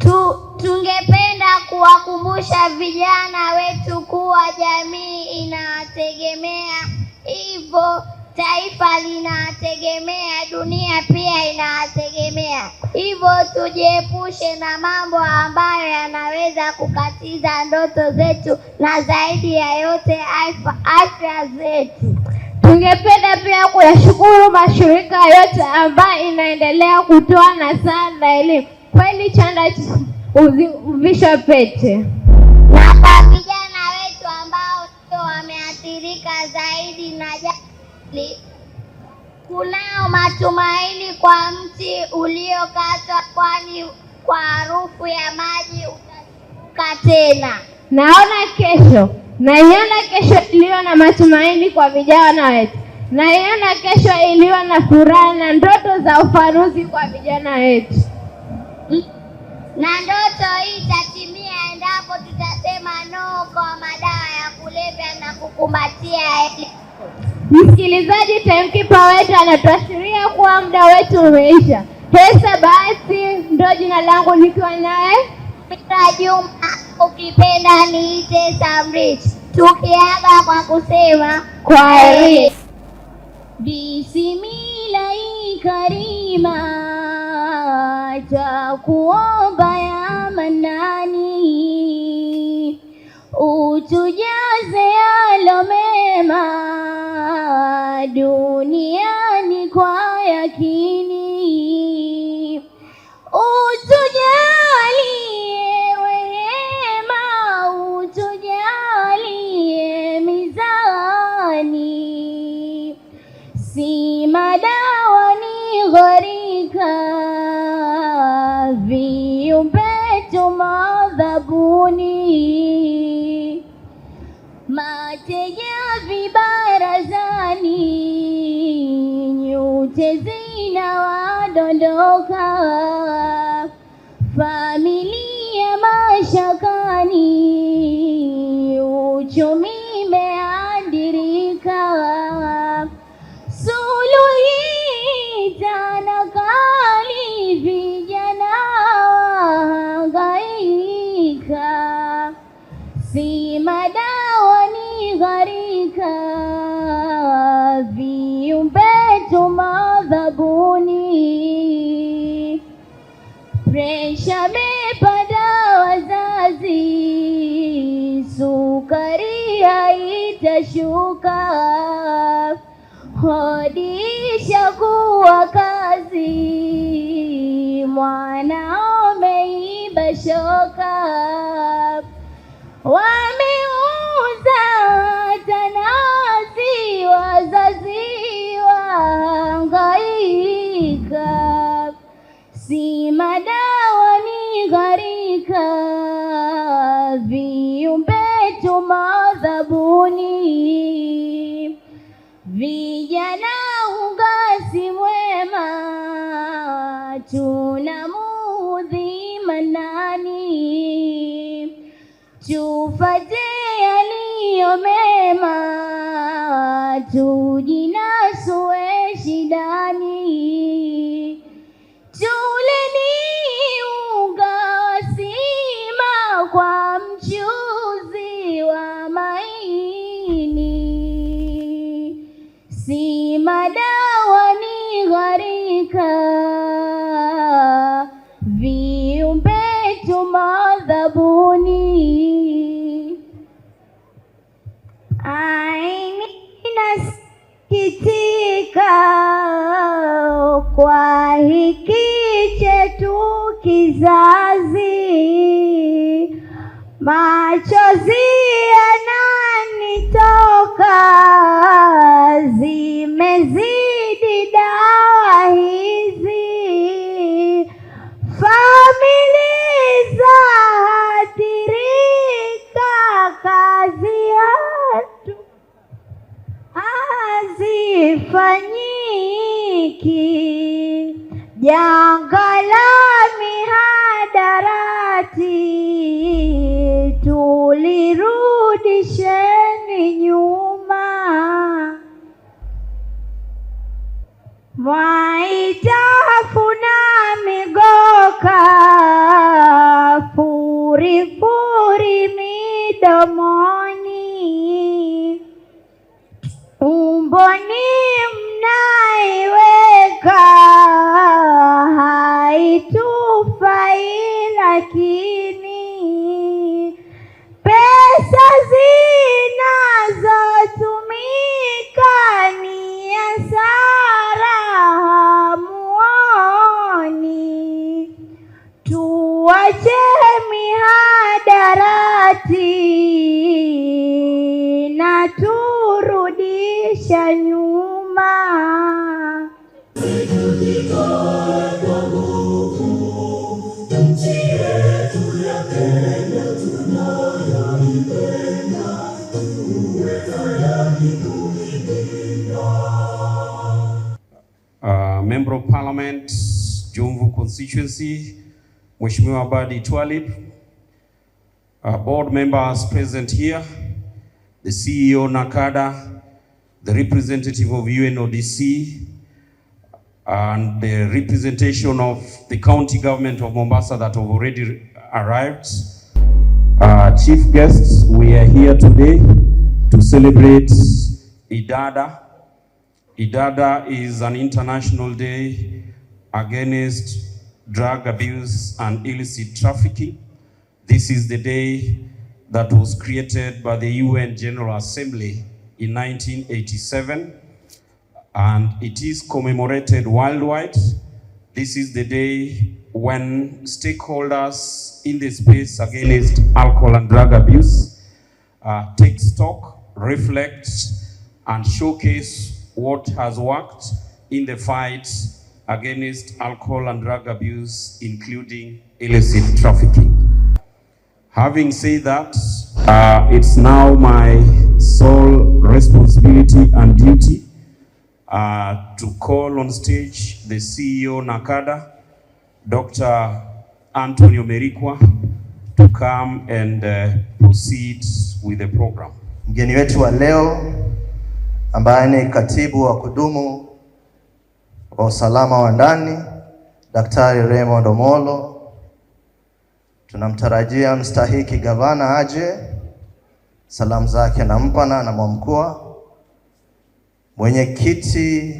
Tungependa kuwakumbusha vijana wetu kuwa jamii inategemea, hivyo taifa linategemea, dunia pia inategemea. Hivyo tujiepushe na mambo ambayo yanaweza kukatiza ndoto zetu na zaidi ya yote afya zetu. Tungependa pia kuyashukuru mashirika yote ambayo inaendelea kutoa nasaha na elimu. Kweli chanda uvisha pete. Na kwa vijana wetu ambao ndio wameathirika zaidi na janga, kunao matumaini kwa mti uliokatwa, kwani kwa harufu ya maji utasuka tena. Naiona kesho iliyo na matumaini kwa vijana wetu. Naiona kesho iliyo na furaha na ndoto za ufanuzi kwa vijana wetu. Na ndoto hii itatimia endapo tutasema no kwa madawa ya kulevya na kukumbatia elimu. Msikilizaji, timekeeper wetu anatuashiria kuwa muda wetu umeisha. Hesa basi ndio jina langu, nikiwa naye Juma, ukipenda niite Samrich. Tukiaga kwa kusema kwaheri. Bismillahi karima, takuomba ya Manani, utujaze yalo mema duniani kwa yakini, utujalie rehema, utujalie mizani, si madawa ni gharika, viumbe tu madhabuni, mateja vibarazani, nyute zinawadondoka, familia mashakani, uchumi meadirika, suluhita nakali, vijana hangaika, si madawa ni gharika, viumbe tu madhabuni, presha mepanda wazazi, sukari haitashuka, hodi ishakuwa kazi, mwana umeiba shoka, wameuza tanasi, wazazi wahangaika, si madawa ni gharika, viumbe tu madhabuni, vijana ungasi mwema, tunamudhi Manani, tufate yaliyo mema, tujinasue shidani, tuleni unga sima kwa mchuzi wa maini, si madawa ni gharika, viumbe tu madhabuni. Nasikitika kwa hiki chetu kizazi, machozi yananitoka, zimezidi dawa hizi, familia zaathirika, kazi yetu hazifanyiki, janga la mihadarati tulirudisheni nyuma, mwaitafuna migoka sukari midomoni, tumboni mnaiweka, haitufai lakini pesa zinazotumika ni hasara hamuoni. Tuache mihadarati na turudisha nyuma. Member of Parliament, Jomvu constituency, Mheshimiwa Abadi Twalib, board members present here, the CEO NACADA, the representative of UNODC, and the representation of the county government of Mombasa that have already arrived. Chief guests, we are here today to celebrate Idada. Idada is an international day against drug abuse and illicit trafficking. This is the day that was created by the UN General Assembly in 1987, and it is commemorated worldwide. This is the day when stakeholders in the space against alcohol and drug abuse take stock, reflect, and showcase what has worked in the fight against alcohol and drug abuse, including illicit trafficking. Having said that, it's now my sole responsibility and duty to call on stage the CEO NACADA, Dr. Antonio Merikwa, to come and proceed with the program. Mgeni wetu wa leo ambaye ni katibu wa kudumu wa usalama wa ndani, Daktari Raymond Omolo, tunamtarajia mstahiki gavana aje, salamu zake nampa na mwamkua, mwenyekiti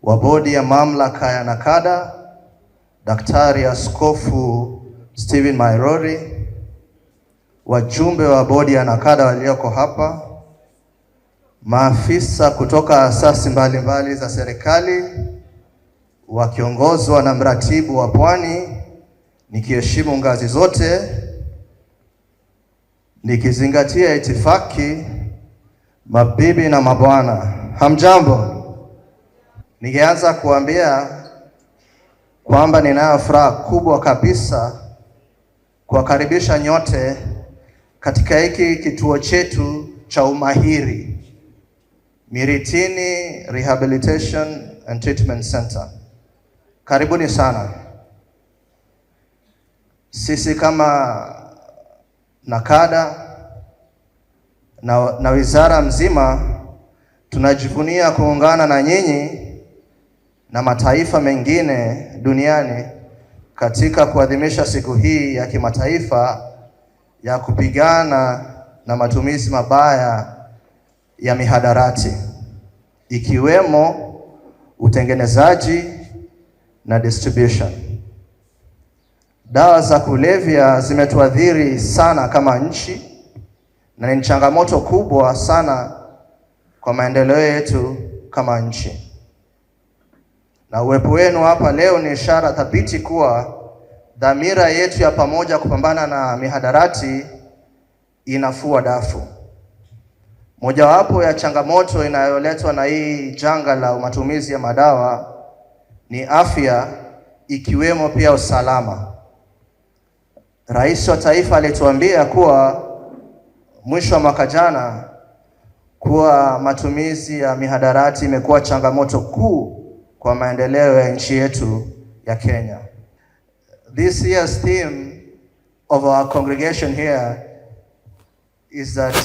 wa bodi ya mamlaka ya NACADA, Daktari Askofu Stephen Mairori, wajumbe wa bodi ya NACADA walioko hapa, maafisa kutoka asasi mbalimbali za serikali wakiongozwa na mratibu wa Pwani, nikiheshimu ngazi zote, nikizingatia itifaki, mabibi na mabwana, hamjambo. Ningeanza kuambia kwamba ninayo furaha kubwa kabisa kuwakaribisha nyote katika hiki kituo chetu cha umahiri, Miritini Rehabilitation and Treatment Center. Karibuni sana. Sisi kama NACADA na wizara mzima tunajivunia kuungana na nyinyi na mataifa mengine duniani katika kuadhimisha siku hii ya kimataifa ya kupigana na matumizi mabaya ya mihadarati, ikiwemo utengenezaji na distribution. Dawa za kulevya zimetuadhiri sana kama nchi na ni changamoto kubwa sana kwa maendeleo yetu kama nchi. Na uwepo wenu hapa leo ni ishara thabiti kuwa dhamira yetu ya pamoja kupambana na mihadarati inafua dafu. Mojawapo ya changamoto inayoletwa na hii janga la matumizi ya madawa ni afya, ikiwemo pia usalama. Rais wa taifa alituambia kuwa mwisho wa mwaka jana kuwa matumizi ya mihadarati imekuwa changamoto kuu kwa maendeleo ya nchi yetu ya Kenya. This year's theme of our congregation here is that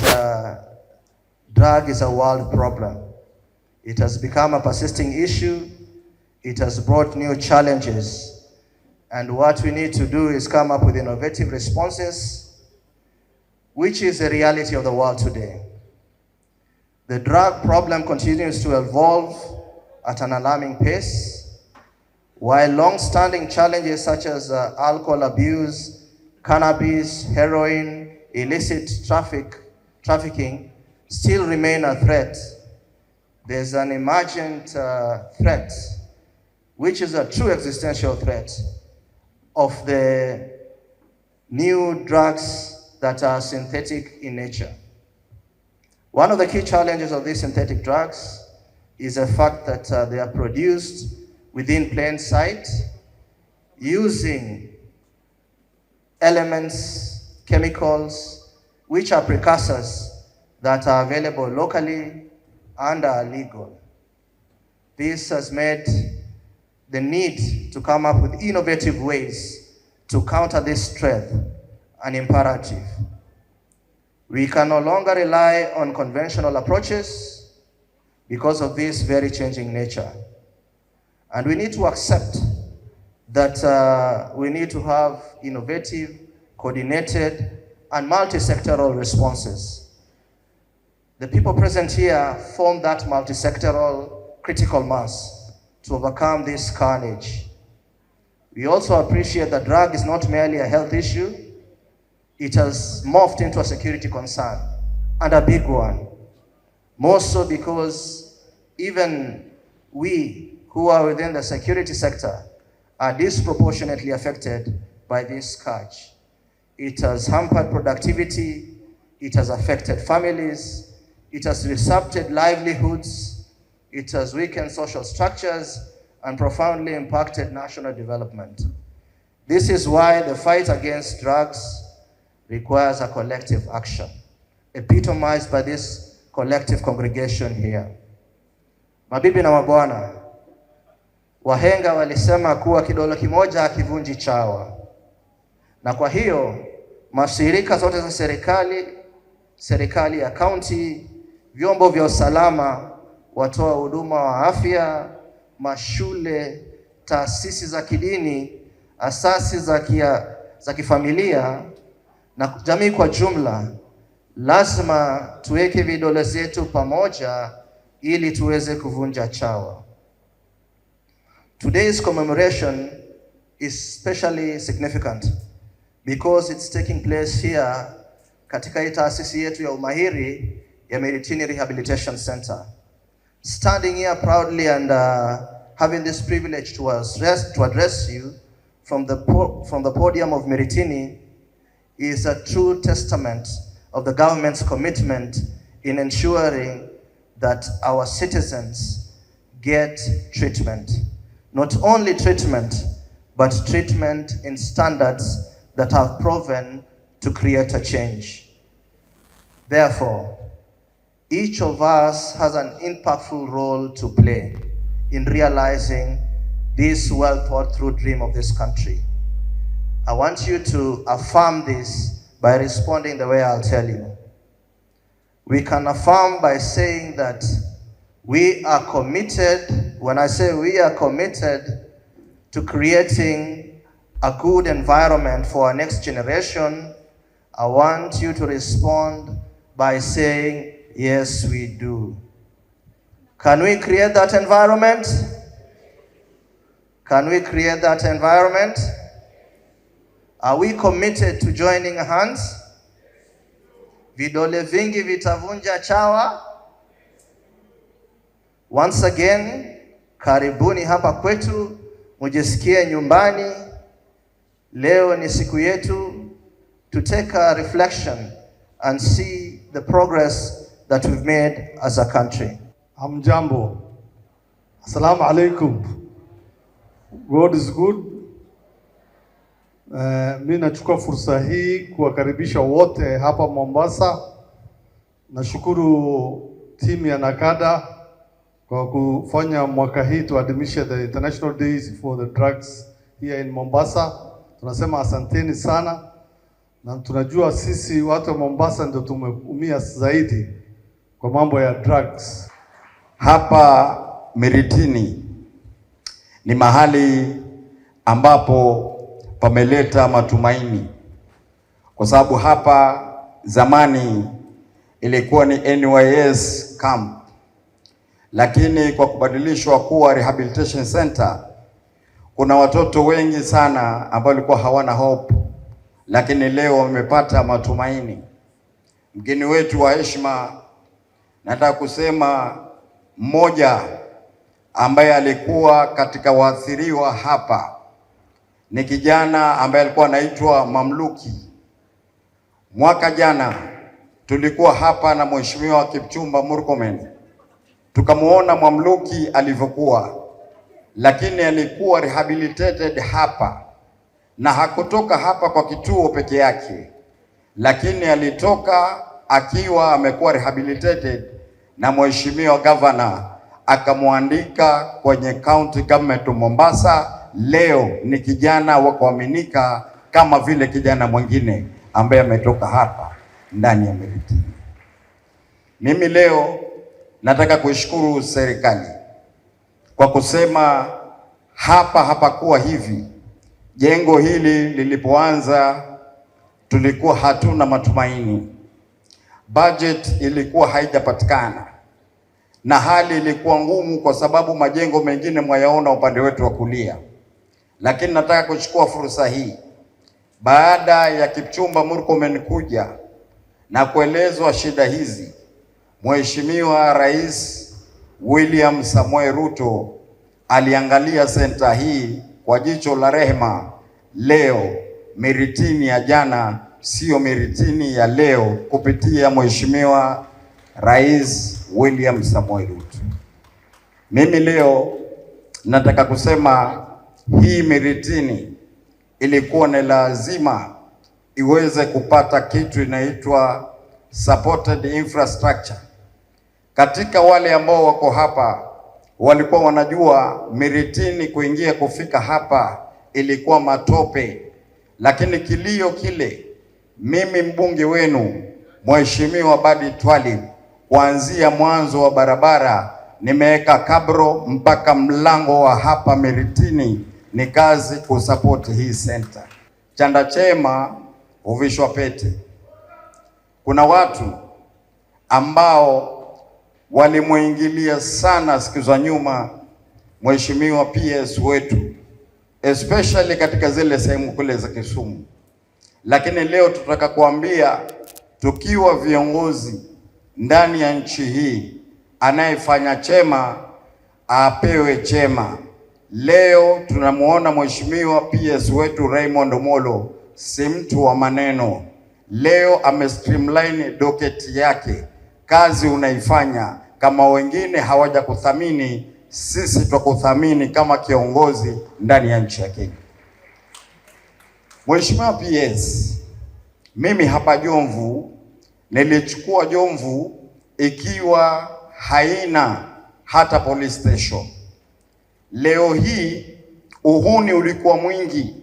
drug is a world problem. It has become a persisting issue. It has brought new challenges. And what we need to do is come up with innovative responses which is the reality of the world today. The drug problem continues to evolve at an alarming pace, while long-standing challenges such as alcohol abuse, cannabis, heroin, illicit trafficking still remain a threat. There's an emergent threat, which is a true existential threat of the new drugs that are synthetic in nature. One of the key challenges of these synthetic drugs is the fact that they are produced within plain sight using elements, chemicals, which are precursors that are available locally and are legal. This has made the need to come up with innovative ways to counter this threat an imperative. We can no longer rely on conventional approaches because of this very changing nature. And we need to accept that we need to have innovative, coordinated, and multi-sectoral responses. The people present here form that multi-sectoral critical mass to overcome this carnage. We also appreciate that drug is not merely a health issue. It has morphed into a security concern, and a big one. More so because even we who are within the security sector are disproportionately affected by this scourge. It has hampered productivity, it has affected families, it has disrupted livelihoods, it has weakened social structures, and profoundly impacted national development. This is why the fight against drugs requires a collective action, epitomized by this collective congregation here. Mabibi na mabwana, wahenga walisema kuwa kidole kimoja hakivunji chawa. Na kwa hiyo, mashirika zote za serikali ya kaunti, vyombo vya usalama, watoa huduma wa afya, mashule, taasisi za kidini, asasi za kifamilia, na jamii kwa jumla, lazima tuweke vidole zetu pamoja ili tuweze kuvunja chawa. Today's commemoration is especially significant because it's taking place here katika hii taasisi yetu ya umahiri ya Miritini Rehabilitation Center. Standing here proudly and having this privilege to address you from the podium of Miritini is a true testament of the government's commitment in ensuring that our citizens get treatment. Not only treatment, but treatment in standards that have proven to create a change. Therefore, each of us has an impactful role to play in realizing this well thought through dream of this country. I want you to affirm this by responding the way I'll tell you. We can affirm by saying that we are committed. When I say we are committed to creating a good environment for our next generation, I want you to respond by saying, yes, we do. Can we create that environment? Can we create that environment? Are we committed to joining hands? Vidole vingi vitavunja chawa. Once again, karibuni hapa kwetu, mujisikie nyumbani. Leo ni siku yetu to take a reflection and see the progress that we've made as a country. Hamjambo. Assalamu alaikum. God is good. Mimi nachukua fursa hii kuwakaribisha wote hapa Mombasa. Nashukuru timu ya NACADA kwa kufanya mwaka hii tuadhimishe the International Days for the Drugs here in Mombasa. Tunasema asanteni sana, na tunajua sisi watu wa Mombasa ndio tumeumia zaidi kwa mambo ya drugs. Hapa Miritini ni mahali ambapo pameleta matumaini, kwa sababu hapa zamani ilikuwa ni NYS camp, lakini kwa kubadilishwa kuwa rehabilitation center, kuna watoto wengi sana ambao walikuwa hawana hope, lakini leo wamepata matumaini. Mgeni wetu wa heshima, nataka kusema mmoja ambaye alikuwa katika waathiriwa hapa ni kijana ambaye alikuwa anaitwa Mamluki. Mwaka jana tulikuwa hapa na Mheshimiwa Kipchumba Murkomen, tukamuona Mamluki alivyokuwa, lakini alikuwa rehabilitated hapa, na hakutoka hapa kwa kituo peke yake, lakini alitoka akiwa amekuwa rehabilitated na Mheshimiwa Governor akamwandika kwenye County Government of Mombasa. Leo ni kijana wa kuaminika kama vile kijana mwingine ambaye ametoka hapa ndani ya Miritini. Mimi leo nataka kuishukuru serikali kwa kusema hapa hapakuwa hivi. Jengo hili lilipoanza tulikuwa hatuna matumaini, budget ilikuwa haijapatikana na hali ilikuwa ngumu, kwa sababu majengo mengine mwayaona upande wetu wa kulia. Lakini nataka kuchukua fursa hii, baada ya Kipchumba Murkomen kuja na kuelezwa shida hizi, Mheshimiwa Rais William Samoei Ruto aliangalia senta hii kwa jicho la rehema. Leo Miritini ya jana sio Miritini ya leo, kupitia Mheshimiwa Rais William Samoei Ruto. Mimi leo nataka kusema hii Miritini ilikuwa ni lazima iweze kupata kitu inaitwa supported infrastructure. Katika wale ambao wako hapa walikuwa wanajua Miritini kuingia kufika hapa ilikuwa matope, lakini kilio kile, mimi mbunge wenu Mheshimiwa Badi Twalib, kuanzia mwanzo wa barabara nimeweka kabro mpaka mlango wa hapa Miritini, ni kazi kusupport hii center. Chanda chema huvishwa pete. Kuna watu ambao walimuingilia sana siku za nyuma Mheshimiwa PS wetu, especially katika zile sehemu kule za Kisumu. Lakini leo tutaka kuambia, tukiwa viongozi ndani ya nchi hii, anayefanya chema apewe chema. Leo tunamuona Mheshimiwa PS wetu Raymond Omolo si mtu wa maneno. Leo amestreamline docket yake. Kazi unaifanya, kama wengine hawaja kuthamini, sisi tukuthamini kama kiongozi ndani ya nchi ya Kenya. Mheshimiwa PS, mimi hapa Jomvu nilichukua Jomvu ikiwa haina hata police station. Leo hii uhuni ulikuwa mwingi,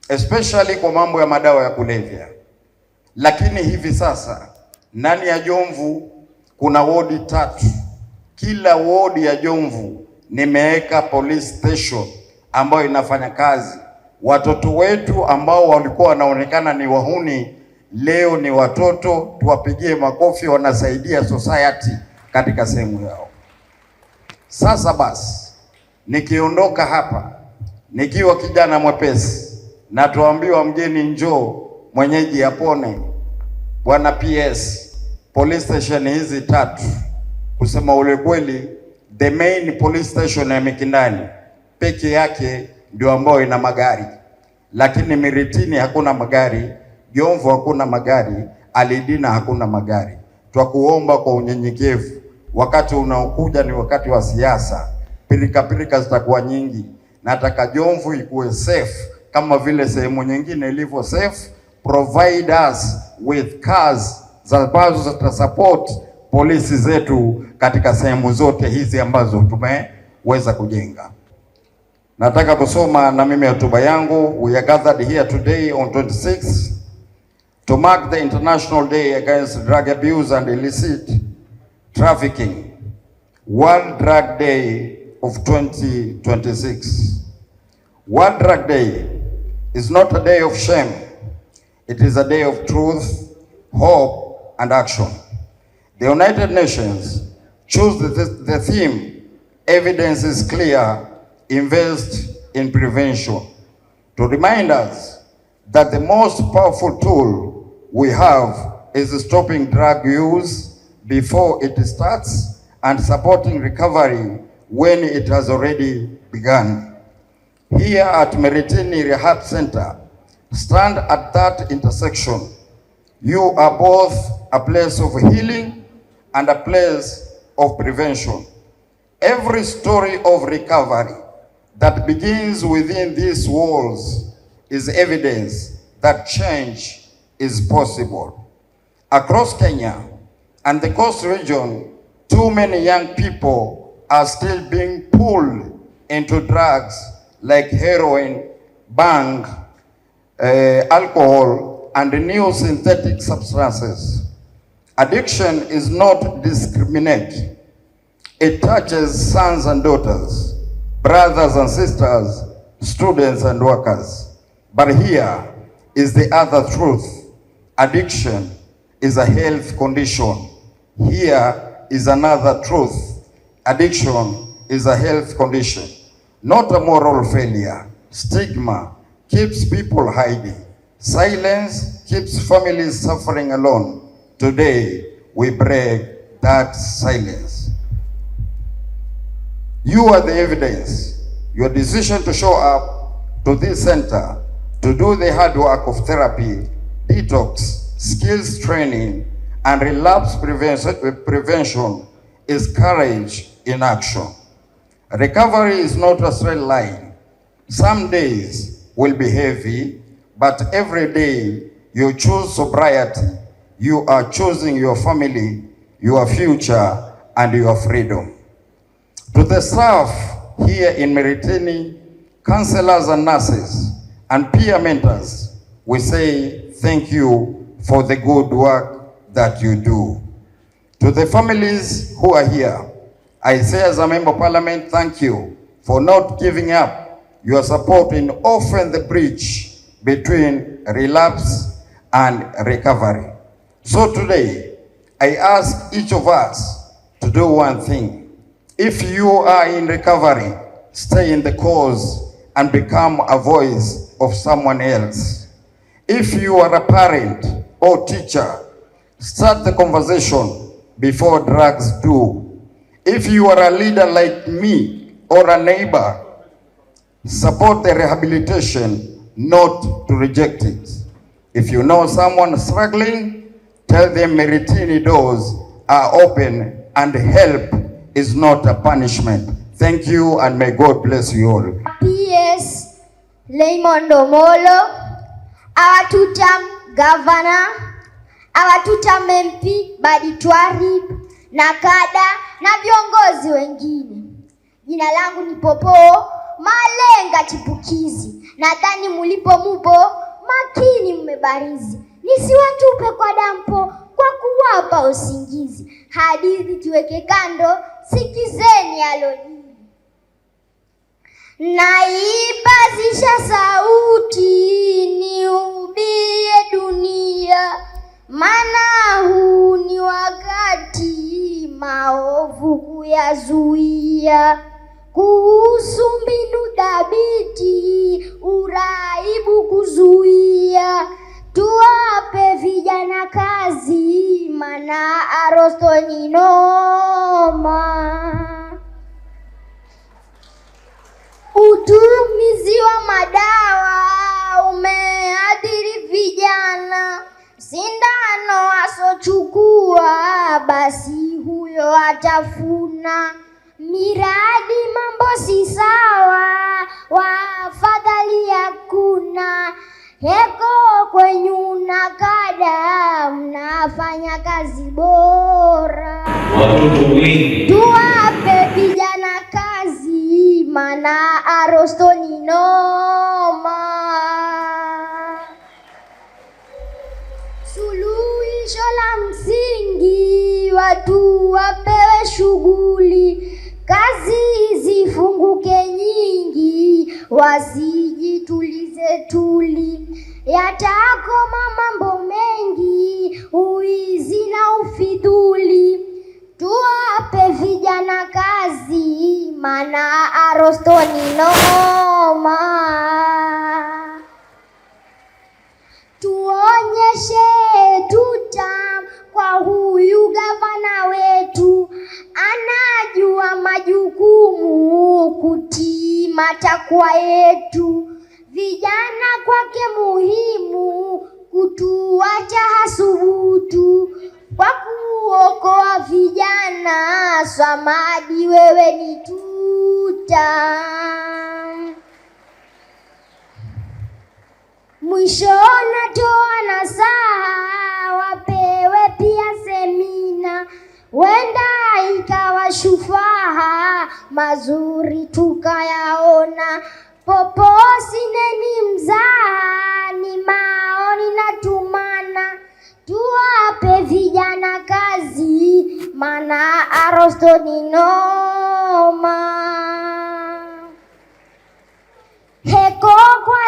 especially kwa mambo ya madawa ya kulevya. Lakini hivi sasa ndani ya Jomvu kuna wodi 3. Kila wodi ya Jomvu nimeweka police station ambayo inafanya kazi. Watoto wetu ambao walikuwa wanaonekana ni wahuni, leo ni watoto, tuwapigie makofi, wanasaidia society katika sehemu yao. Sasa basi, nikiondoka hapa nikiwa kijana mwepesi, na tuambiwa mgeni njoo mwenyeji apone. Bwana PS, police station hizi 3, kusema ule kweli, the main police station ya Mikindani peke yake ndio ambayo ina magari, lakini Miritini hakuna magari, Jomvu hakuna magari, Alidina hakuna magari. Twakuomba kwa unyenyekevu, wakati unaokuja ni wakati wa siasa, pilika zitakuwa nyingi. Nataka Jomvu ikuwe safe kama vile sehemu nyingine ilivyo safe. Provide us with cars ambazo zitasupport polisi zetu katika sehemu zote hizi ambazo tumeweza kujenga. Nataka kusoma na mimi hotuba yangu. We are gathered here today on 26 to mark the International Day Against Drug Abuse and Illicit Trafficking, World Drug Day of 2026. World Drug Day is not a day of shame. It is a day of truth, hope, and action. The United Nations chose the theme, evidence is clear, invest in prevention, to remind us that the most powerful tool we have is stopping drug use before it starts and supporting recovery when it has already begun. Here at Miritini Rehab Center, stand at that intersection. You are both a place of healing and a place of prevention. Every story of recovery that begins within these walls is evidence that change is possible. Across Kenya and the coast region, too many young people are still being pulled into drugs like heroin, bang, alcohol, and new synthetic substances. Addiction is not discriminate. It touches sons and daughters, brothers and sisters, students and workers. But here is the other truth. Addiction is a health condition. Here is another truth. Addiction is a health condition, not a moral failure. Stigma keeps people hiding. Silence keeps families suffering alone. Today, we break that silence. You are the evidence. Your decision to show up to this center, to do the hard work of therapy, detox, skills training, and relapse prevention is courage in action. Recovery is not a straight line. Some days will be heavy, but every day you choose sobriety, you are choosing your family, your future, and your freedom. To the staff here in Miritini, counselors and nurses, and peer mentors, we say thank you for the good work that you do. To the families who are here, I say as a member of parliament, thank you for not giving up your support in offering the bridge between relapse and recovery. So today, I ask each of us to do one thing. If you are in recovery, stay in the cause and become a voice of someone else. If you are a parent or teacher, start the conversation before drugs do. If you are a leader like me or a neighbor, support the rehabilitation, not to reject it. If you know someone struggling, tell them Miritini doors are open and help is not a punishment. Thank you and may God bless you all. PS Leimondo Molo, our two-term governor, our two-term MP Badi Twalib, NACADA na viongozi wengine. Jina langu ni Popo Malenga Chipukizi. Nadhani mupo makini mmebarizi. Nisiwatupe kwa dampo kwa kuwapa usingizi. Hadithi tuweke kando, sikizeni alojiri. Naipazisha sauti niubie dunia, maana huu ni wakati maovu kuyazuia. Kuhusu mbinu dhabiti uraibu kuzuia, tuwape vijana kazi, maana arosto ni noma. Utumizi wa madawa umeathiri vijana, sindano asochukua basi huyo atafuna. Miradi mambo si sawa, wafadhali hakuna. Heko kwenyu NACADA, mnafanya kazi bora. Watoto wengi tuwape vijana kazi, maana arosto ni noma. Suluhisho la msingi, watu wapewe shughuli, kazi zifunguke nyingi, wasijitulize tuli. yatakoma mambo mengi, uizi na ufidhuli. Tuwape vijana kazi, maana arosto ni noma. Tuonyeshe tutam kwa huyu gavana wetu, anajua majukumu, kutii matakwa yetu. Vijana kwake muhimu, kutuacha hasubutu. Kwa kuokoa vijana, Samadi wewe ni tutam. Mwisho natoa nasaha, wapewe pia semina, wenda ikawa shufaha, mazuri tukayaona. Poposi neni mzaha, ni maoni natumana. Tuwape vijana kazi, maana arosto ni noma. Heko kwa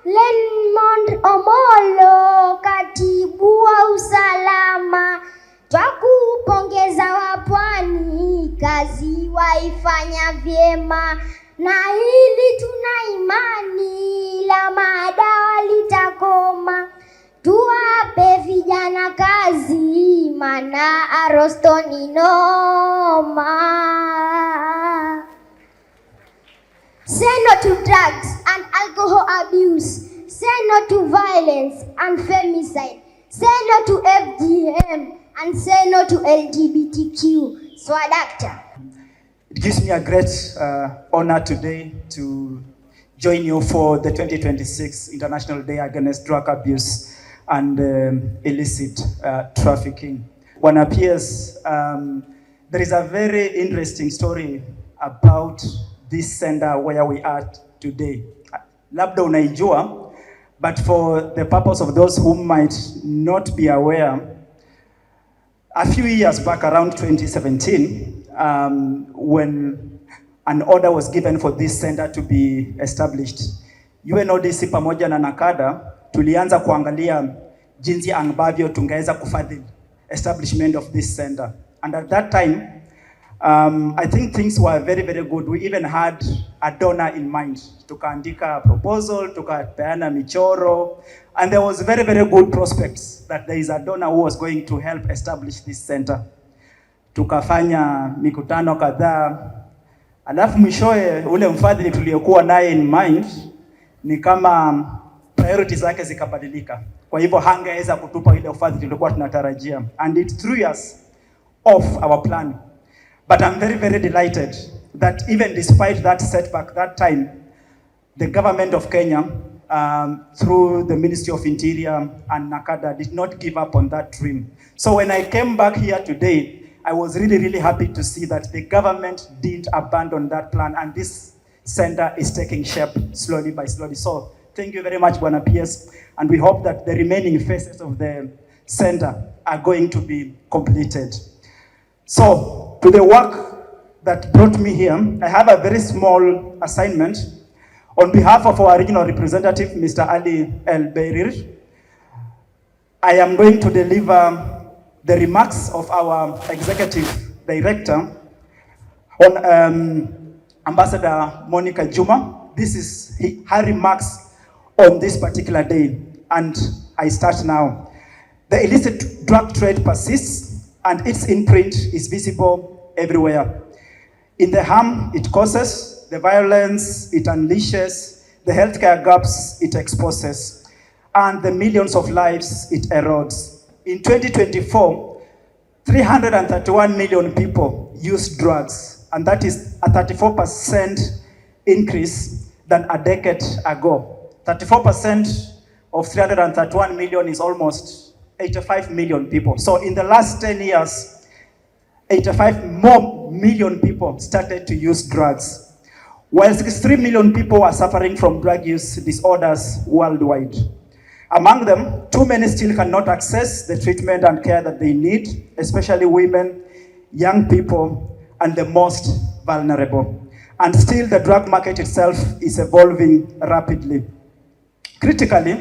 Lenmond Omolo, katibu wa usalama. Twakupongeza wapwani, kazi waifanya vyema. Na hili tuna imani, la madawa litakoma. Tuwape vijana kazi, maana arosto ni noma. Say no to drugs and alcohol abuse. Say no to violence and femicide. Say no to FGM and say no to LGBTQ. Swadakta. It gives me a great honor today to join you for the 2026 International Day Against Drug Abuse and Illicit Trafficking. Bwana PS, there is a very interesting story about this center where we are today. Labda unaijua, but for the purpose of those who might not be aware, a few years back, around 2017, when an order was given for this center to be established, UNODC pamoja na NACADA tulianza kuangalia jinsi ambavyo tungeweza kufadhili establishment of this center. And at that time, I think things were very, very good. We even had a donor in mind. Tukaandika proposal, tukapeana michoro, and there was very, very good prospects that there is a donor who was going to help establish this center. Tukafanya mikutano kadhaa, alafu mwishowe ule mfadhili tuliokuwa naye in mind ni kama priorities zake zikabadilika. Kwa hivyo hangeweza kutupa ile ufadhili tulikuwa tunatarajia, and it threw us off our plan. But I'm very, very delighted that even despite that setback that time, the government of Kenya, through the Ministry of Interior and NACADA, did not give up on that dream. So when I came back here today, I was really, really happy to see that the government didn't abandon that plan, and this center is taking shape slowly by slowly. So thank you very much, Bwana PS, and we hope that the remaining phases of the center are going to be completed. So, to the work that brought me here, I have a very small assignment. On behalf of our regional representative, Mr. Ali El-Beirir, I am going to deliver the remarks of our executive director on Ambassador Monica Juma. This is her remarks on this particular day, and I start now. The illicit drug trade persists, and its imprint is visible everywhere. In the harm it causes, the violence it unleashes, the healthcare gaps it exposes, and the millions of lives it erodes. In 2024, 331 million people used drugs, and that is a 34% increase than a decade ago. 34% of 331 million is almost 85 million people. So in the last 10 years, 85 more million people started to use drugs, while 63 million people are suffering from drug use disorders worldwide. Among them, too many still cannot access the treatment and care that they need, especially women, young people, and the most vulnerable. And still, the drug market itself is evolving rapidly. Critically,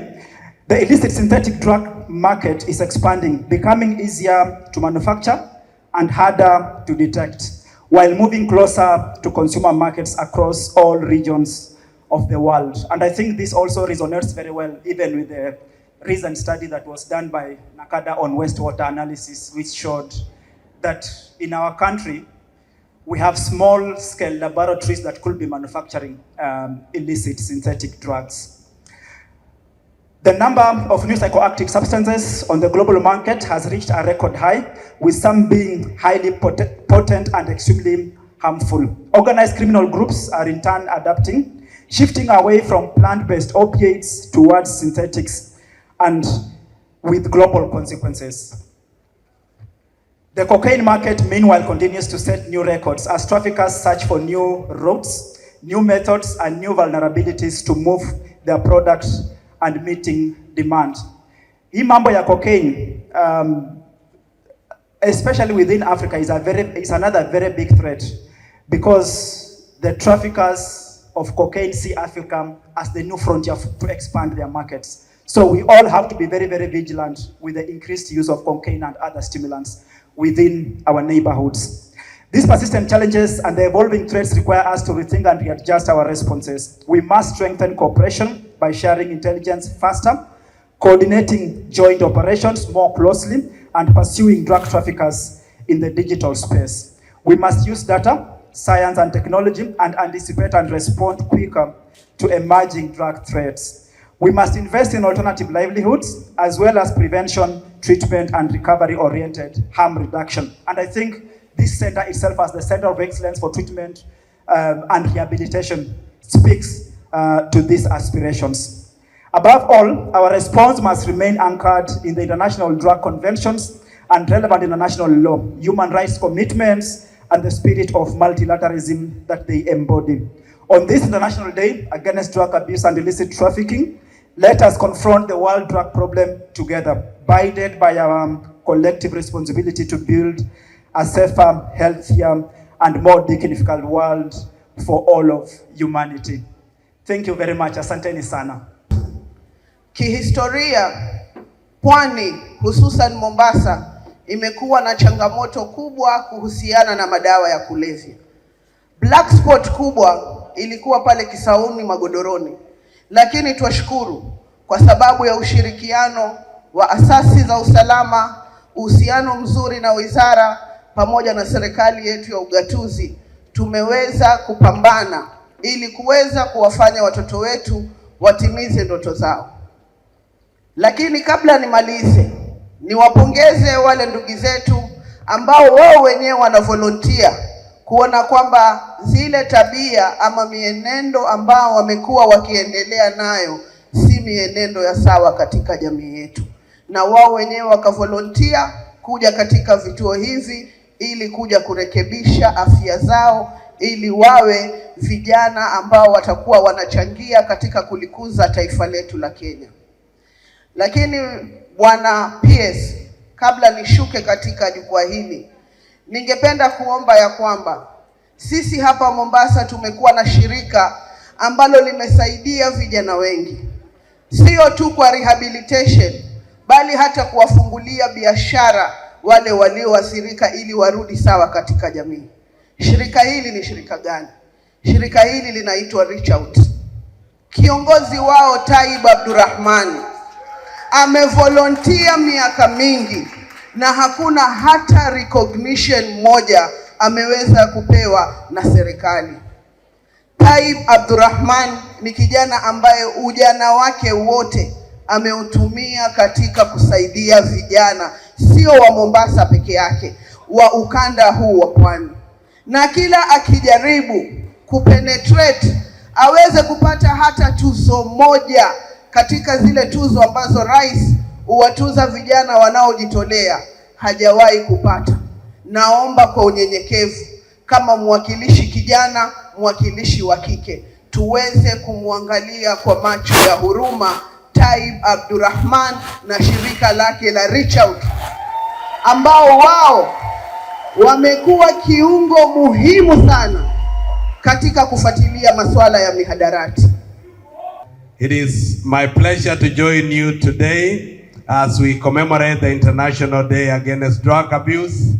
the illicit synthetic drug market is expanding, becoming easier to manufacture and harder to detect, while moving closer to consumer markets across all regions of the world. And I think this also resonates very well even with the recent study that was done by NACADA on wastewater analysis, which showed that in our country, we have small-scale laboratories that could be manufacturing illicit synthetic drugs. The number of new psychoactive substances on the global market has reached a record high, with some being highly potent and extremely harmful. Organized criminal groups are in turn adapting, shifting away from plant-based opiates towards synthetics, and with global consequences. The cocaine market, meanwhile, continues to set new records as traffickers search for new routes, new methods, and new vulnerabilities to move their products and meeting demand. Hii mambo ya cocaine, especially within Africa, is another very big threat, because the traffickers of cocaine see Africa as the new frontier to expand their markets. So we all have to be very, very vigilant with the increased use of cocaine and other stimulants within our neighborhoods. These persistent challenges and the evolving threats require us to rethink and readjust our responses. We must strengthen cooperation by sharing intelligence faster, coordinating joint operations more closely, and pursuing drug traffickers in the digital space. We must use data, science, and technology and anticipate and respond quicker to emerging drug threats. We must invest in alternative livelihoods as well as prevention, treatment, and recovery-oriented harm reduction. And I think this center itself, as the Center of Excellence for Treatment and Rehabilitation, speaks to these aspirations. Above all, our response must remain anchored in the international drug conventions and relevant international law, human rights commitments, and the spirit of multilateralism that they embody. On this International Day against drug abuse and illicit trafficking, let us confront the world drug problem together, guided by our collective responsibility to build a safer, healthier, and more dignified world for all of humanity. Thank you very much. Asanteni sana. Kihistoria, Pwani hususan Mombasa imekuwa na changamoto kubwa kuhusiana na madawa ya kulevya. Black spot kubwa ilikuwa pale Kisauni Magodoroni, lakini twashukuru kwa sababu ya ushirikiano wa asasi za usalama, uhusiano mzuri na wizara pamoja na serikali yetu ya ugatuzi, tumeweza kupambana ili kuweza kuwafanya watoto wetu watimize ndoto zao. Lakini kabla nimalize, niwapongeze wale ndugu zetu ambao wao wenyewe wana volunteer kuona kwamba zile tabia ama mienendo ambao wamekuwa wakiendelea nayo si mienendo ya sawa katika jamii yetu, na wao wenyewe wakavolunteer kuja katika vituo hivi ili kuja kurekebisha afya zao, ili wawe vijana ambao watakuwa wanachangia katika kulikuza taifa letu la Kenya. Lakini Bwana PS, kabla nishuke katika jukwaa hili, ningependa kuomba ya kwamba sisi hapa Mombasa tumekuwa na shirika ambalo limesaidia vijana wengi, sio tu kwa rehabilitation, bali hata kuwafungulia biashara wale walioathirika ili warudi sawa katika jamii. Shirika hili ni shirika gani? Shirika hili linaitwa Reach Out. Kiongozi wao Taib Abdurrahman amevolunteer miaka mingi na hakuna hata recognition moja ameweza kupewa na serikali. Taib Abdurrahman ni kijana ambaye ujana wake wote ameutumia katika kusaidia vijana, sio wa Mombasa peke yake, wa ukanda huu wa Pwani. Na kila akijaribu kupenetrate aweze kupata hata tuzo moja katika zile tuzo ambazo rais huwatuza vijana wanaojitolea, hajawahi kupata. Naomba kwa unyenyekevu, kama mwakilishi kijana, mwakilishi wa kike, tuweze kumwangalia kwa macho ya huruma Taib Abdurrahman na shirika lake la Reach Out, ambao wao wamekuwa kiungo muhimu sana katika kufuatilia masuala ya mihadarati. It is my pleasure to join you today as we commemorate the International Day Against Drug Abuse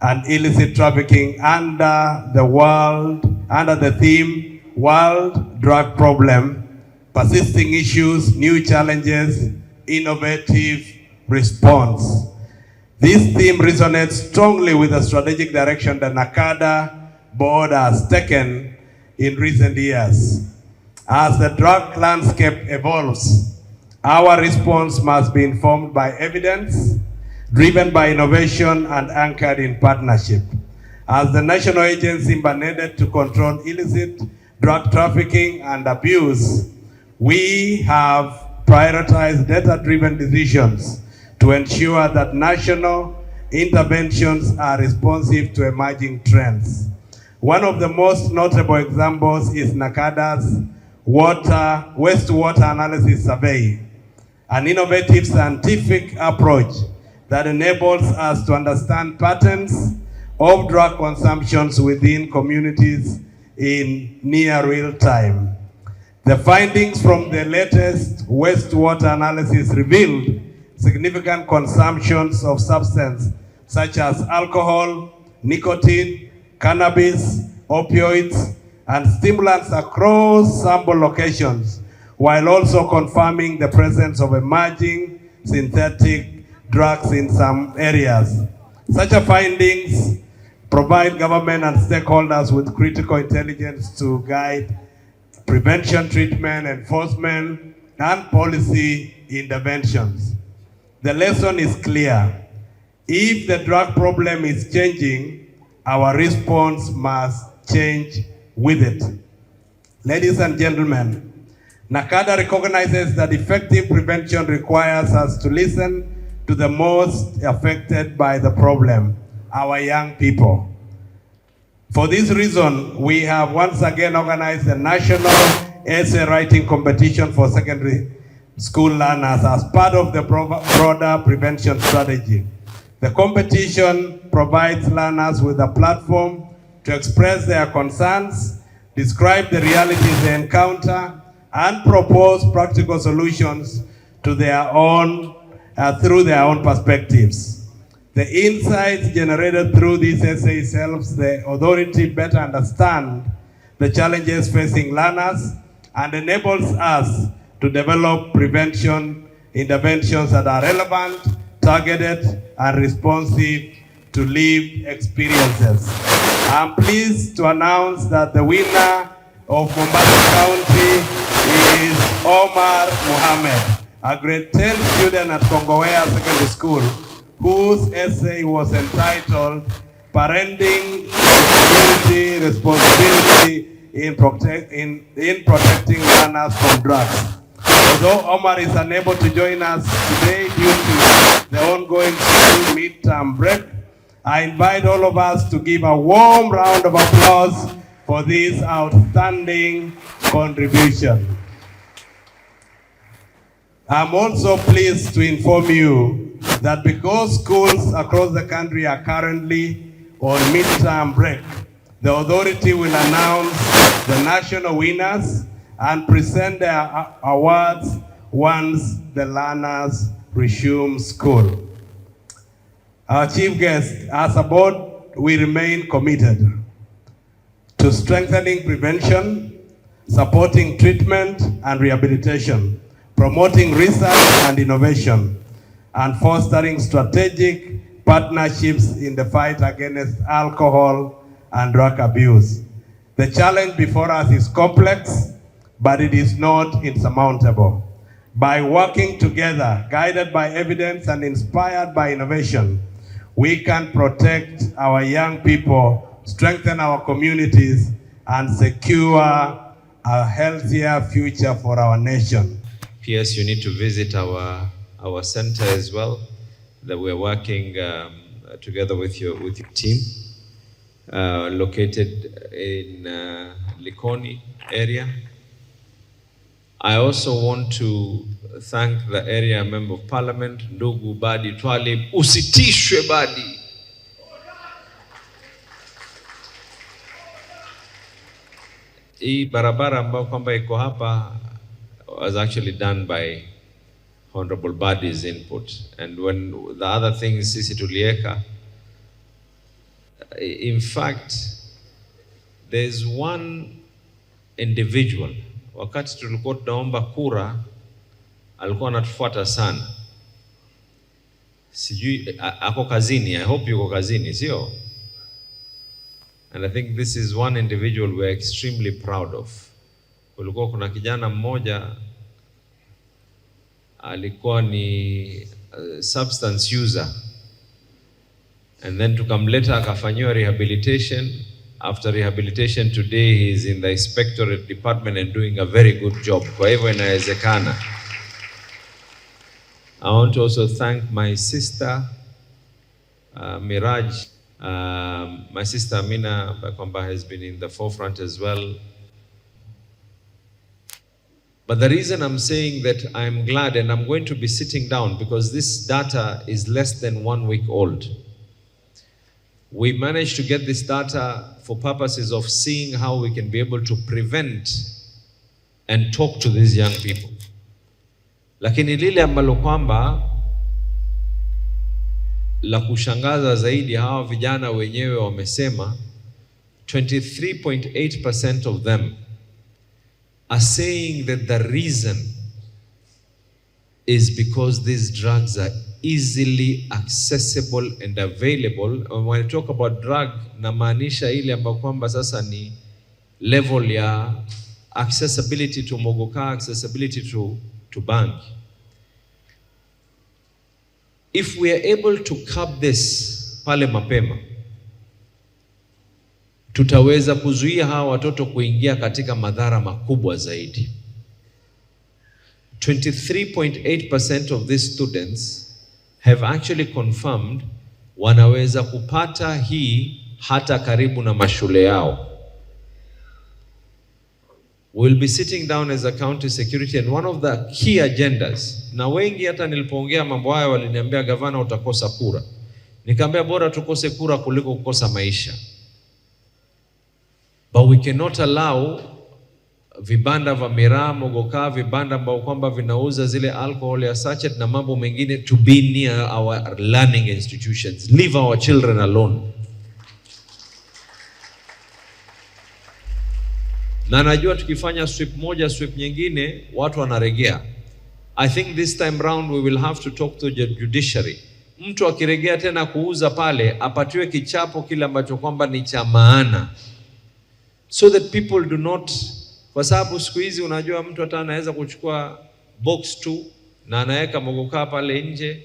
and Illicit Trafficking under the theme World Drug Problem, Persisting Issues, New Challenges, Innovative Response. This theme resonates strongly with the strategic direction the NACADA board has taken in recent years. As the drug landscape evolves, our response must be informed by evidence, driven by innovation, and anchored in partnership. As the national agency mandated to control illicit drug trafficking and abuse, we have prioritized data-driven decisions to ensure that national interventions are responsive to emerging trends. One of the most notable examples is NACADA's wastewater analysis survey, an innovative scientific approach that enables us to understand patterns of drug consumptions within communities in near real time. The findings from the latest wastewater analysis revealed significant consumptions of substances such as alcohol, nicotine, cannabis, opioids, and stimulants across sample locations, while also confirming the presence of emerging synthetic drugs in some areas. Such findings provide government and stakeholders with critical intelligence to guide prevention, treatment, enforcement, and policy interventions. The lesson is clear. If the drug problem is changing, our response must change with it. Ladies and gentlemen, NACADA recognizes that effective prevention requires us to listen to the most affected by the problem, our young people. For this reason, we have once again organized a national essay writing competition for secondary school learners as part of the broader prevention strategy. The competition provides learners with a platform to express their concerns, describe the realities they encounter, and propose practical solutions to their own, through their own perspectives. The insights generated through these essays helps the authority better understand the challenges facing learners and enables us to develop prevention interventions that are relevant, targeted, and responsive to lived experiences. I'm pleased to announce that the winner of Mombasa County is Omar Mohammed, a grade 10 student at Kongowea Secondary School, whose essay was entitled Parenting Community Responsibility in Protecting Learners from Drugs. Although Omar is unable to join us today due to the ongoing school midterm break, I invite all of us to give a warm round of applause for this outstanding contribution. I'm also pleased to inform you that because schools across the country are currently on midterm break, the authority will announce the national winners and present their awards once the learners resume school. Our chief guest, as a board, we remain committed to strengthening prevention, supporting treatment and rehabilitation, promoting research and innovation, and fostering strategic partnerships in the fight against alcohol and drug abuse. The challenge before us is complex, but it is not insurmountable. By working together, guided by evidence and inspired by innovation, we can protect our young people, strengthen our communities, and secure a healthier future for our nation. P.S. you need to visit our center as well, that we're working together with your team, located in Likoni area. I also want to thank the area member of parliament, ndugu Badi Twalib. Usitishwe Badi. Hii barabara ambayo kwamba iko hapa was actually done by Honorable Badi's input. And when the other things sisi tulieka, in fact, there's one individual, wakati tulikuwa tunaomba kura, alikuwa anatufuata sana. Sijui ako kazini, I hope yuko kazini, sio? And I think this is one individual we're extremely proud of. Kulikuwa kuna kijana mmoja alikuwa ni substance user, and then tukamleta akafanyiwa rehabilitation. After rehabilitation today he is in the inspectorate department and doing a very good job. Kwa hivyo inawezekana. I want to also thank my sister Miraj, my sister Amina Bakwamba has been in the forefront as well. But the reason I'm saying that I'm glad, and I'm going to be sitting down because this data is less than 1 week old. We managed to get this data for purposes of seeing how we can be able to prevent and talk to these young people. Lakini lile ambalo kwamba la kushangaza zaidi, hawa vijana wenyewe wamesema 23.8% of them are saying that the reason is because these drugs are easily accessible and available. When I talk about drug, namaanisha ile ambayo kwamba sasa ni level ya accessibility to mogoka, accessibility to bank. If we are able to curb this pale mapema, tutaweza kuzuia hawa watoto kuingia katika madhara makubwa zaidi. 23.8% of these students have actually confirmed wanaweza kupata hii hata karibu na mashule yao. We'll be sitting down as a county security, and one of the key agendas, na wengi hata nilipoongea mambo haya waliniambia gavana utakosa kura. Nikamwambia bora tukose kura kuliko kukosa maisha. But we cannot allow vibanda vya miraa, mogoka, vibanda ambao kwamba vinauza zile alcohol ya sachet na mambo mengine to be near our learning institutions. Leave our children alone. Na najua tukifanya sweep moja sweep nyingine watu wanaregea. I think this time round we will have to talk to the judiciary. Mtu akiregea tena kuuza pale apatiwe kichapo kile ambacho kwamba ni cha maana, so that people do not, kwa sababu siku hizi unajua mtu hata anaweza kuchukua box tu na anaweka mogoka pale nje,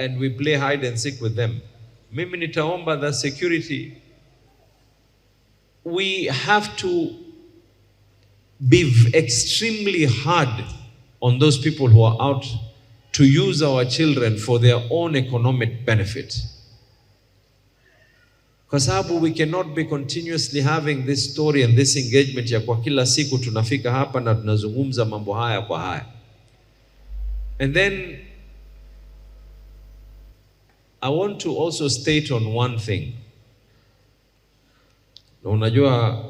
and we play hide and seek with them. Mimi nitaomba the security, we have to be extremely hard on those people who are out to use our children for their own economic benefit. Kwa sababu we cannot be continuously having this story and this engagement ya kwa kila siku tunafika hapa na tunazungumza mambo haya kwa haya. And then I want to also state on one thing. Na unajua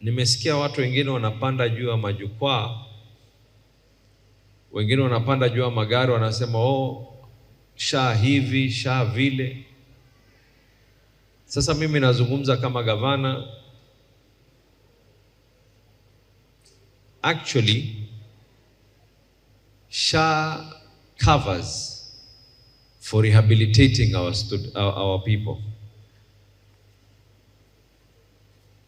nimesikia watu wengine wanapanda juu ya majukwaa, wengine wanapanda juu ya magari wanasema sha hivi, sha vile. Sasa mimi nazungumza kama gavana. Actually, SHA covers for rehabilitating our people.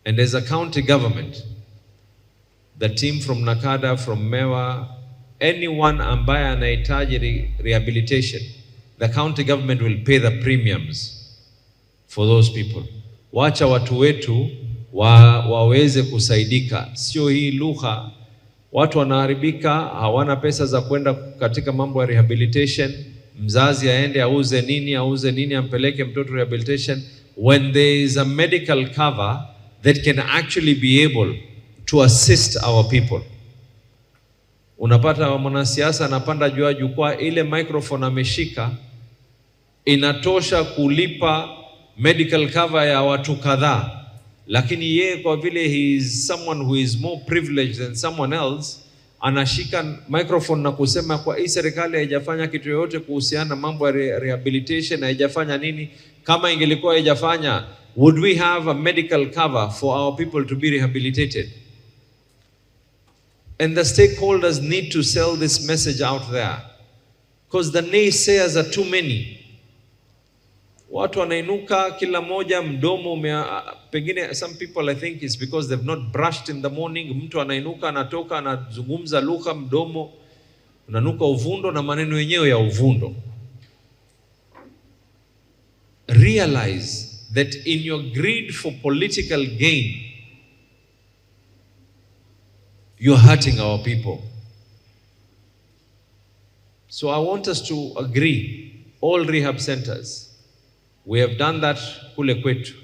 And as a county government, the team from NACADA, from MEWA, anyone ambaye anahitaji rehabilitation, the county government will pay the premiums for those people. Wacha watu wetu waweze kusaidika. Sio hii lugha, watu wanaharibika, hawana pesa za kwenda katika mambo ya rehabilitation. Mzazi aende auze nini ampeleke mtoto rehabilitation, when there is a medical cover that can actually be able to assist our people. Unapata mwanasiasa anapanda juu ya jukwaa, ile microphone ameshika inatosha kulipa medical cover ya watu kadhaa, lakini yeye kwa vile he is someone who is more privileged than someone else, anashika microphone na kusema kwa hii serikali haijafanya kitu yoyote kuhusiana na mambo ya rehabilitation, haijafanya nini. Kama ingelikuwa haijafanya, would we have a medical cover for our people to be rehabilitated? And the stakeholders need to sell this message out there, because the naysayers are too many. Watu wanainuka kila moja mdomo pengine, some people I think it's because they've not brushed in the morning. Mtu anainuka anatoka anazungumza lugha, mdomo unanuka uvundo na maneno yenyewe ya uvundo. Realize that in your greed for political gain, you're hurting our people. So I want us to agree, all rehab centers, we have done that kule kwetu.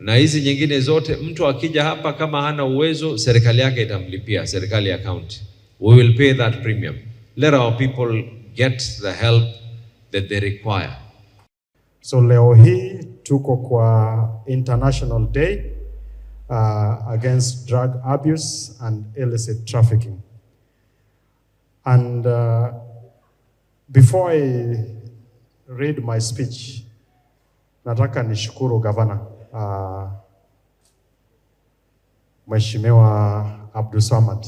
Na hizi nyingine zote, mtu akija hapa kama hana uwezo, serikali yake itamlipia, serikali ya county. We will pay that premium. Let our people get the help that they require. So leo hii tuko kwa International Day against drug abuse and illicit trafficking. And before I read my speech, nataka nishukuru Governor Mheshimiwa Abdulswamad.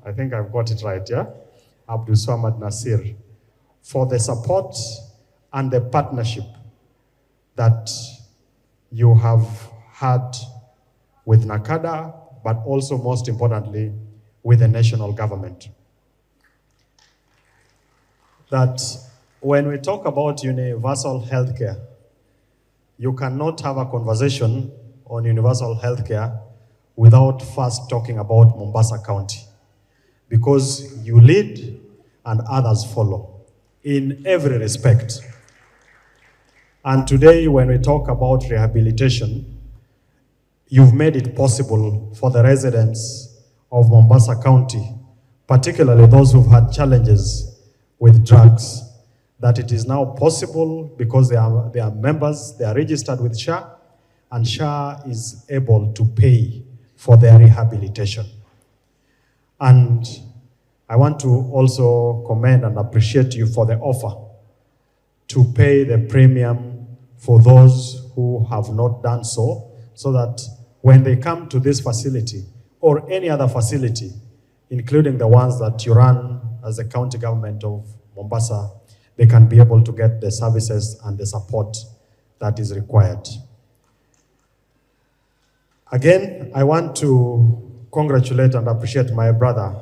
I think I've got it right, yeah? Abdulswamad Nasir, for the support and the partnership that you have had with NACADA, but also most importantly, with the national government. That when we talk about universal healthcare, you cannot have a conversation on universal healthcare without first talking about Mombasa County, because you lead and others follow in every respect. And today, when we talk about rehabilitation, you've made it possible for the residents of Mombasa County, particularly those who've had challenges with drugs, that it is now possible because they are members, they are registered with SHA, and SHA is able to pay for their rehabilitation. And I want to also commend and appreciate you for the offer to pay the premium for those who have not done so that when they come to this facility or any other facility, including the ones that you run as the county government of Mombasa, they can be able to get the services and the support that is required. Again, I want to congratulate and appreciate my brother,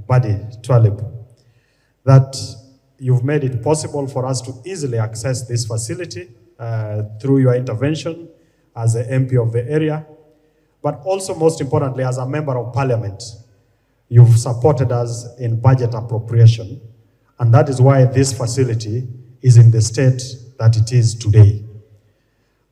Buddy Twalib, that you've made it possible for us to easily access this facility through your intervention as the MP of the area, but also most importantly, as a member of parliament, you've supported us in budget appropriation, and that is why this facility is in the state that it is today.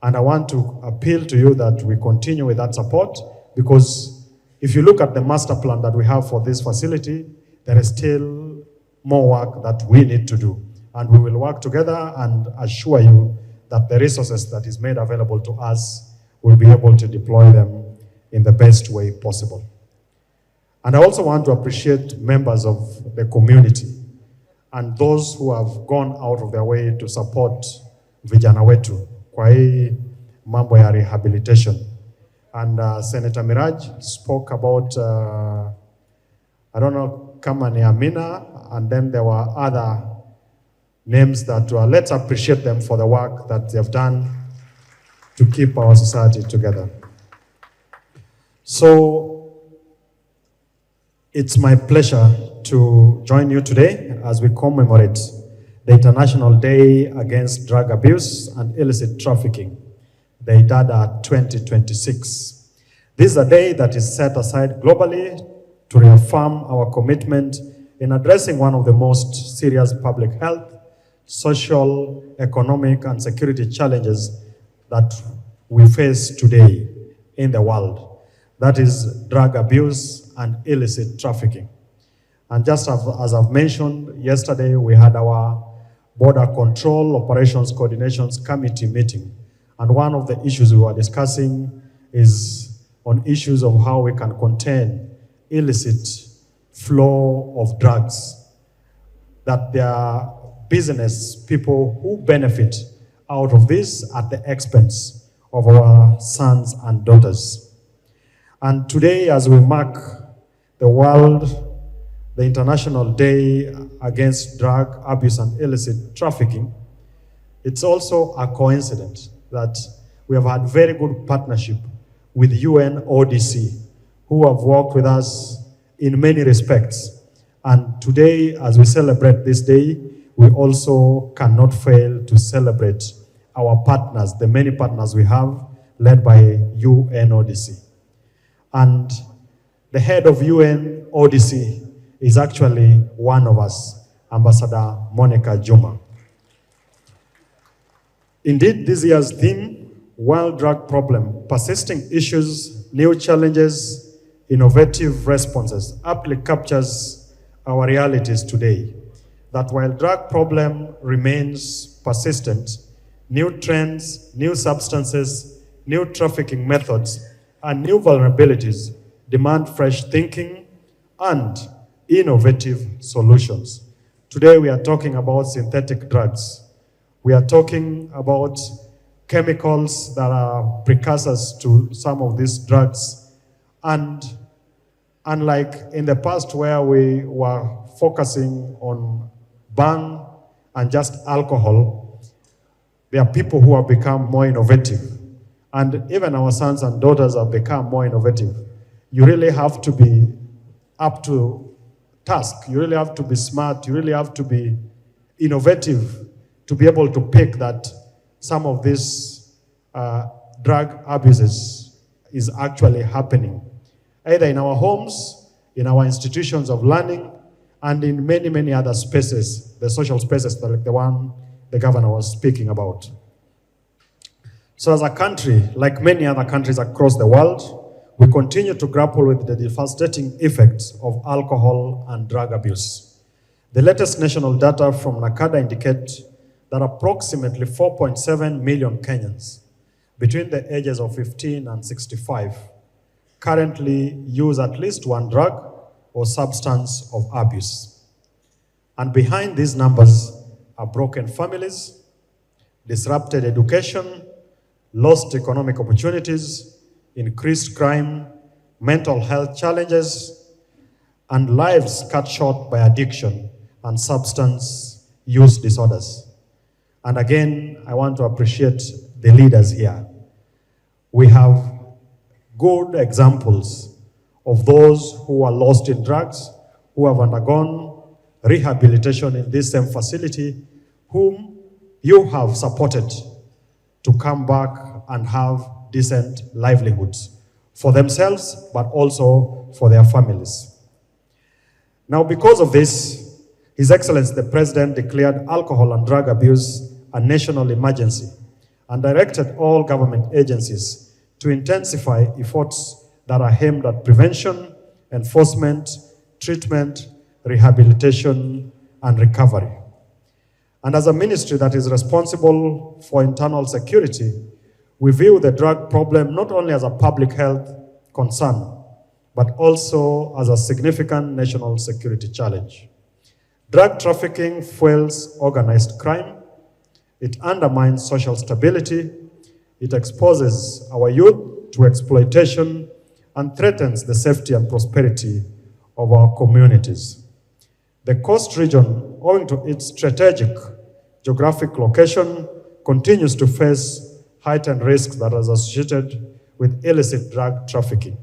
And I want to appeal to you that we continue with that support, because if you look at the master plan that we have for this facility, there is still more work that we need to do. And we will work together and assure you that the resources that is made available to us will be able to deploy them in the best way possible. And I also want to appreciate members of the community and those who have gone out of their way to support vijana wetu kwa hii mambo ya rehabilitation. And Senator Miraj spoke about, I don't know, kama ni Amina, and then there were other names that let's appreciate them for the work that they have done to keep our society together. So it's my pleasure to join you today as we commemorate the International Day Against Drug Abuse and Illicit Trafficking, the IDADA 2026. This is a day that is set aside globally to reaffirm our commitment in addressing one of the most serious public health, social, economic, and security challenges that we face today in the world. That is drug abuse and illicit trafficking. And just as I've mentioned, yesterday we had our Border Control Operations Coordinations Committee meeting. And one of the issues we were discussing is on issues of how we can contain illicit flow of drugs, that there are business people who benefit out of this at the expense of our sons and daughters. And today, as we mark the International Day Against Drug Abuse and Illicit Trafficking, it's also a coincidence that we have had very good partnership with UNODC, who have worked with us in many respects. And today, as we celebrate this day, we also cannot fail to celebrate our partners, the many partners we have, led by UNODC. And the head of UNODC is actually one of us, Ambassador Monica Juma. Indeed, this year's theme, World Drug Problem, Persisting Issues, New Challenges, Innovative Responses, aptly captures our realities today. That while drug problem remains persistent, new trends, new substances, new trafficking methods, and new vulnerabilities demand fresh thinking and innovative solutions. Today we are talking about synthetic drugs. We are talking about chemicals that are precursors to some of these drugs. And unlike in the past where we were focusing on ban and just alcohol, there are people who have become more innovative. And even our sons and daughters have become more innovative. You really have to be up to task. You really have to be smart. You really have to be innovative to be able to pick that some of these drug abuses is actually happening, either in our homes, in our institutions of learning, and in many, many other spaces, the social spaces like the one the governor was speaking about. So as a country, like many other countries across the world, we continue to grapple with the devastating effects of alcohol and drug abuse. The latest national data from NACADA indicate that approximately 4.7 million Kenyans between the ages of 15 and 65 currently use at least one drug or substance of abuse. And behind these numbers are broken families, disrupted education, lost economic opportunities, increased crime, mental health challenges, and lives cut short by addiction and substance use disorders. And again, I want to appreciate the leaders here. We have good examples of those who are lost in drugs, who have undergone rehabilitation in this same facility, whom you have supported to come back and have decent livelihoods for themselves, but also for their families. Now, because of this, His Excellency the President declared alcohol and drug abuse a national emergency and directed all government agencies to intensify efforts that are aimed at prevention, enforcement, treatment, rehabilitation, and recovery. And as a ministry that is responsible for internal security, we view the drug problem not only as a public health concern, but also as a significant national security challenge. Drug trafficking fuels organized crime, it undermines social stability, it exposes our youth to exploitation, and threatens the safety and prosperity of our communities. The coast region, owing to its strategic geographic location, continues to face heightened risks that are associated with illicit drug trafficking.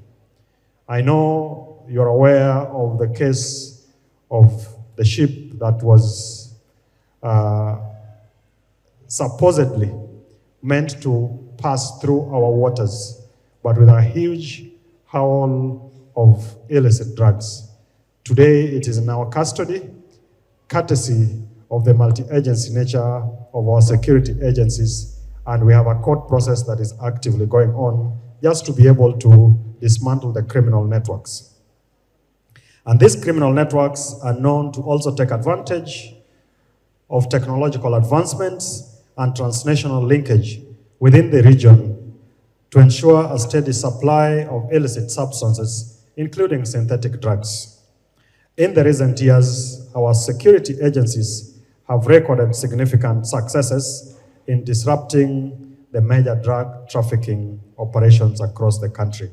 I know you're aware of the case of the ship that was supposedly meant to pass through our waters, but with a huge haul of illicit drugs. Today, it is in our custody, courtesy of the multi-agency nature of our security agencies, and we have a court process that is actively going on just to be able to dismantle the criminal networks. And these criminal networks are known to also take advantage of technological advancements and transnational linkage within the region to ensure a steady supply of illicit substances, including synthetic drugs. In the recent years, our security agencies have recorded significant successes in disrupting the major drug trafficking operations across the country.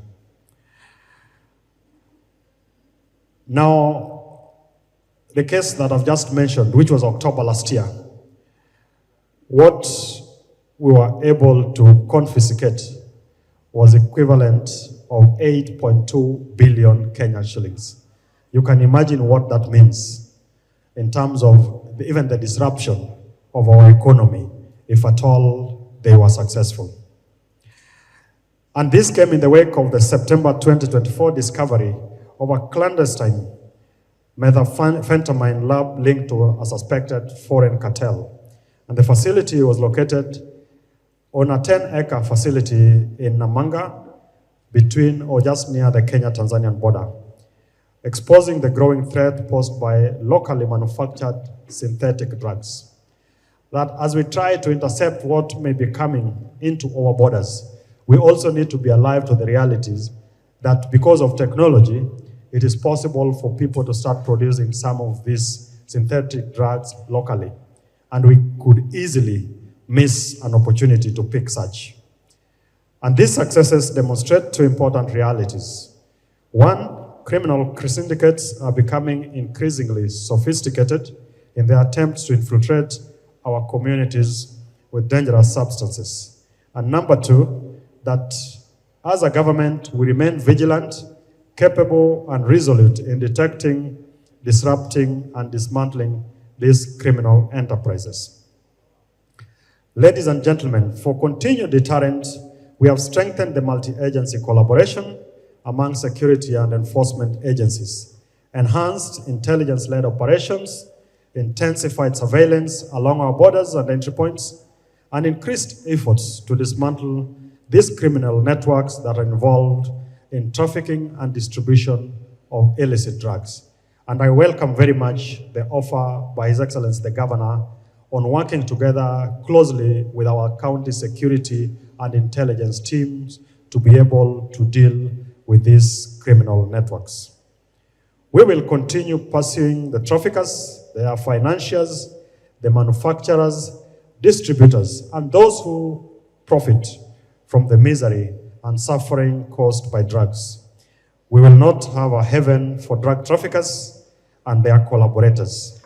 Now, the case that I've just mentioned, which was October last year, what we were able to confiscate was equivalent of 8.2 billion Kenyan shillings. You can imagine what that means in terms of even the disruption of our economy, if at all they were successful. And this came in the wake of the September 2024 discovery of a clandestine methamphetamine lab linked to a suspected foreign cartel. And the facility was located on a 10-acre facility in Namanga, between or just near the Kenya-Tanzanian border, exposing the growing threat posed by locally manufactured synthetic drugs. That as we try to intercept what may be coming into our borders, we also need to be alive to the realities that because of technology, it is possible for people to start producing some of these synthetic drugs locally. And we could easily miss an opportunity to pick such. And these successes demonstrate two important realities. One, criminal syndicates are becoming increasingly sophisticated in their attempts to infiltrate our communities with dangerous substances. And number two, that as a government, we remain vigilant, capable, and resolute in detecting, disrupting, and dismantling these criminal enterprises. Ladies and gentlemen, for continued deterrent, we have strengthened the multi-agency collaboration among security and enforcement agencies, enhanced intelligence-led operations, intensified surveillance along our borders and entry points, and increased efforts to dismantle these criminal networks that are involved in trafficking and distribution of illicit drugs. And I welcome very much the offer by His Excellency the Governor on working together closely with our county security and intelligence teams to be able to deal with these criminal networks. We will continue pursuing the traffickers, their financiers, the manufacturers, distributors, and those who profit from the misery and suffering caused by drugs. We will not have a haven for drug traffickers and their collaborators.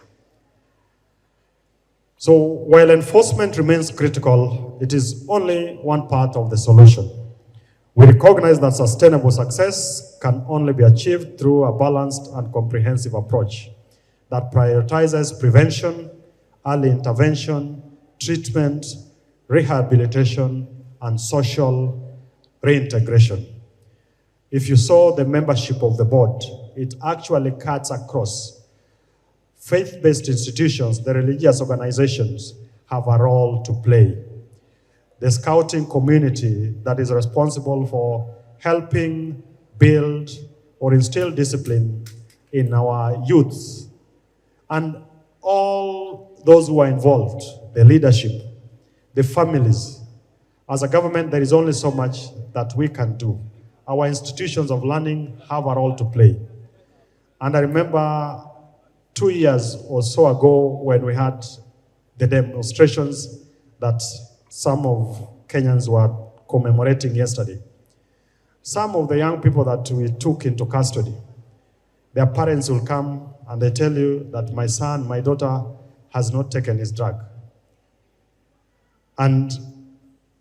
So while enforcement remains critical, it is only one part of the solution. We recognize that sustainable success can only be achieved through a balanced and comprehensive approach that prioritizes prevention, early intervention, treatment, rehabilitation, and social reintegration. If you saw the membership of the board, it actually cuts across. Faith-based institutions, the religious organizations have a role to play. The scouting community that is responsible for helping build or instill discipline in our youth, and all those who are involved, the leadership, the families. As a government, there is only so much that we can do. Our institutions of learning have a role to play. And I remember 2 years or so ago when we had the demonstrations that some of Kenyans were commemorating yesterday. Some of the young people that we took into custody, their parents will come and they tell you that my son, my daughter has not taken his drug. And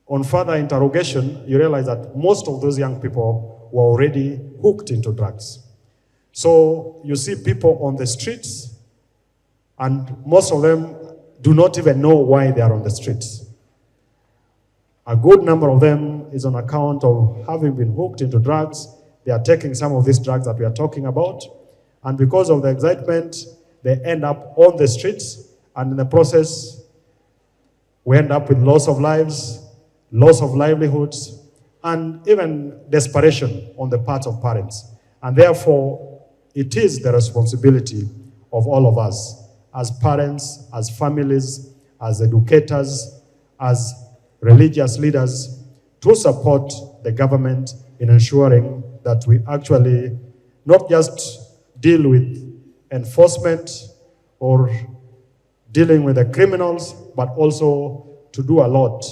on further interrogation, you realize that most of those young people were already hooked into drugs. So you see people on the streets, and most of them do not even know why they are on the streets. A good number of them is on account of having been hooked into drugs. They are taking some of these drugs that we are talking about, and because of the excitement, they end up on the streets, and in the process, we end up with loss of lives, loss of livelihoods, and even desperation on the part of parents. And therefore, it is the responsibility of all of us, as parents, as families, as educators, as religious leaders, to support the government in ensuring that we actually not just deal with enforcement or dealing with the criminals, but also to do a lot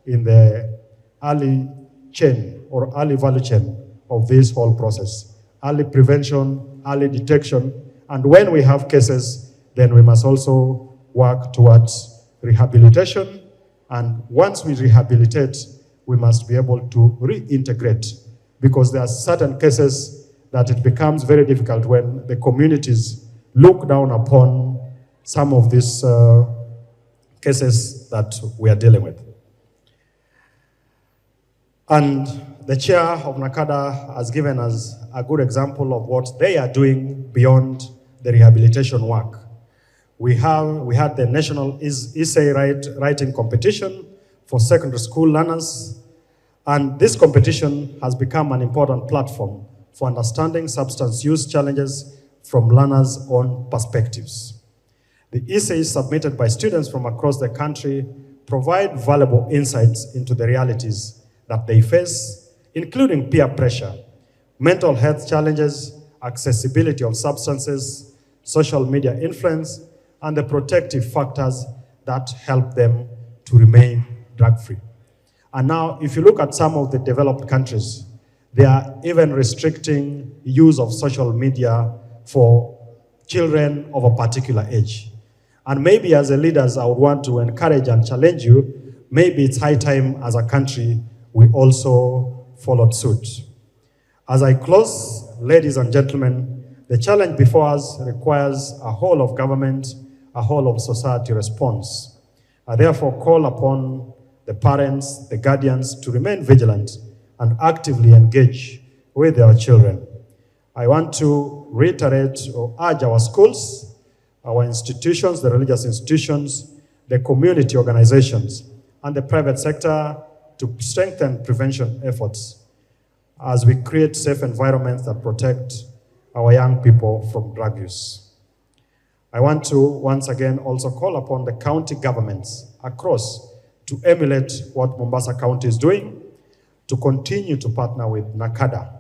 in the early chain or early value chain of this whole process. Early prevention, early detection, and when we have cases, then we must also work towards rehabilitation. And once we rehabilitate, we must be able to reintegrate, because there are certain cases that it becomes very difficult when the communities look down upon some of these cases that we are dealing with. And the chair of NACADA has given us a good example of what they are doing beyond the rehabilitation work. We had the national essay writing competition for secondary school learners, and this competition has become an important platform for understanding substance use challenges from learners' own perspectives. The essays submitted by students from across the country provide valuable insights into the realities that they face, including peer pressure, mental health challenges, accessibility of substances, social media influence, and the protective factors that help them to remain drug-free. And now, if you look at some of the developed countries, they are even restricting use of social media for children of a particular age. And maybe as a leaders, I would want to encourage and challenge you, maybe it's high time as a country we also followed suit. As I close, ladies and gentlemen, the challenge before us requires a whole of government, a whole of society response. I therefore call upon the parents, the guardians to remain vigilant and actively engage with their children. I want to reiterate or urge our schools, our institutions, the religious institutions, the community organizations, and the private sector to strengthen prevention efforts as we create safe environments that protect our young people from drug use. I want to once again also call upon the county governments across to emulate what Mombasa County is doing, to continue to partner with NACADA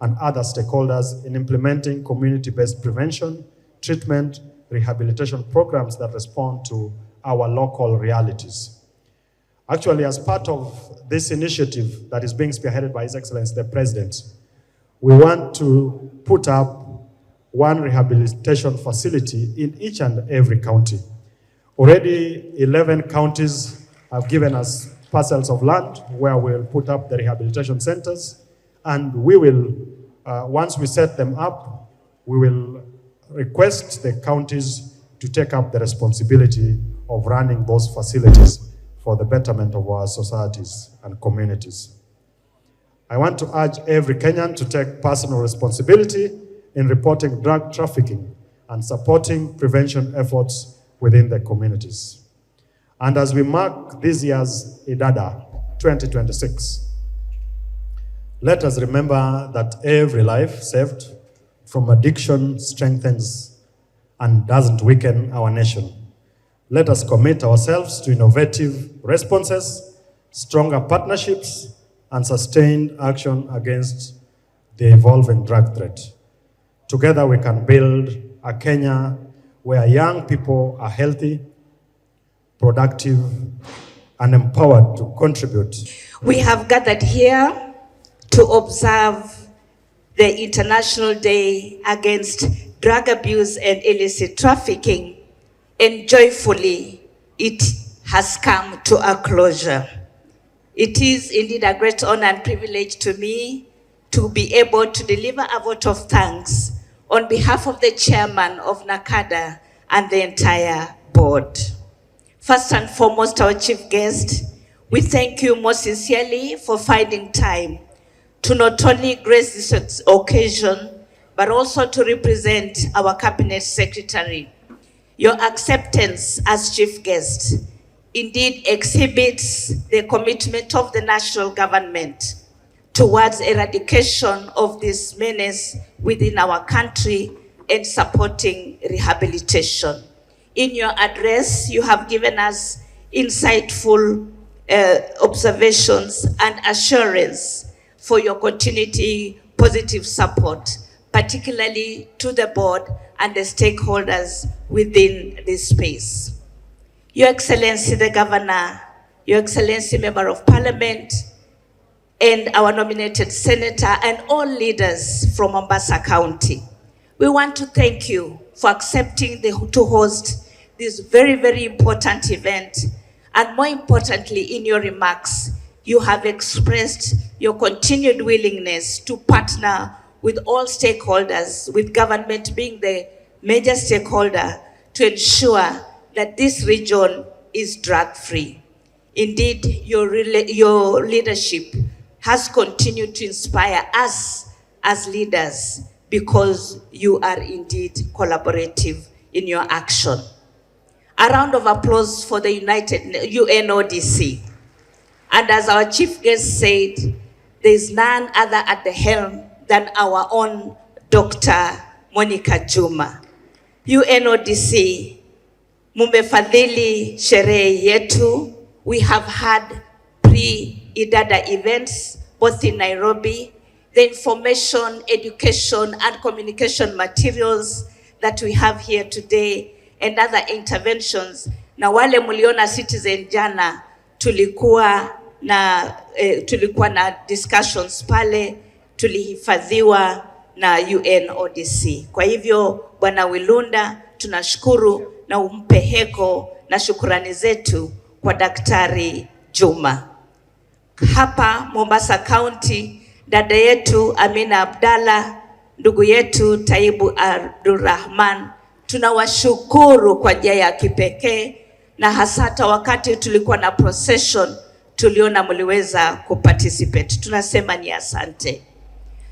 and other stakeholders in implementing community-based prevention, treatment, rehabilitation programs that respond to our local realities. Actually, as part of this initiative that is being spearheaded by His Excellency the President, we want to put up one rehabilitation facility in each and every county. Already 11 counties have given us parcels of land where we'll put up the rehabilitation centers, and we will, once we set them up, we will request the counties to take up the responsibility of running those facilities for the betterment of our societies and communities. I want to urge every Kenyan to take personal responsibility in reporting drug trafficking and supporting prevention efforts within the communities. And as we mark this year's IDADA 2026, let us remember that every life saved from addiction strengthens and doesn't weaken our nation. Let us commit ourselves to innovative responses, stronger partnerships, and sustained action against the evolving drug threat. Together we can build a Kenya where young people are healthy, productive, and empowered to contribute. We have gathered here to observe the International Day Against Drug Abuse and Illicit Trafficking, and joyfully it has come to a closure. It is indeed a great honor and privilege to me to be able to deliver a vote of thanks on behalf of the chairman of NACADA and the entire board. First and foremost, our chief guest, we thank you most sincerely for finding time to not only grace this occasion, but also to represent our cabinet secretary. Your acceptance as chief guest indeed exhibits the commitment of the national government towards eradication of this menace within our country and supporting rehabilitation. In your address, you have given us insightful observations and assurance for your continuity positive support. particularly to the board and the stakeholders within this space. Your Excellency the Governor, Your Excellency Member of Parliament, and our nominated Senator, and all leaders from Mombasa County, we want to thank you for accepting to host this very, very important event. And more importantly, in your remarks, you have expressed your continued willingness to partner with all stakeholders, with government being the major stakeholder, to ensure that this region is drug-free. Indeed, your leadership has continued to inspire us as leaders because you are indeed collaborative in your action. A round of applause for the UNODC. And as our chief guest said, there is none other at the helm than our own Dr. Monica Juma. UNODC, mumefadhili sherehe yetu. We have had pre-IDADA events, both in Nairobi. The information, education, and communication materials that we have here today, and other interventions. Na wale muliona Citizen jana, tulikuwa na discussions pale, tulihifadhiwa na UNODC. Kwa hivyo, Bwana Wilunda, tunashukuru na umpe heko na shukurani zetu kwa Daktari Juma. Hapa Mombasa County, dada yetu Amina Abdalla, ndugu yetu Taibu Abdurrahman, tunawashukuru kwa njia ya kipekee, na hasata wakati tulikuwa na procession tuliona mliweza kuparticipate. Tunasema ni asante.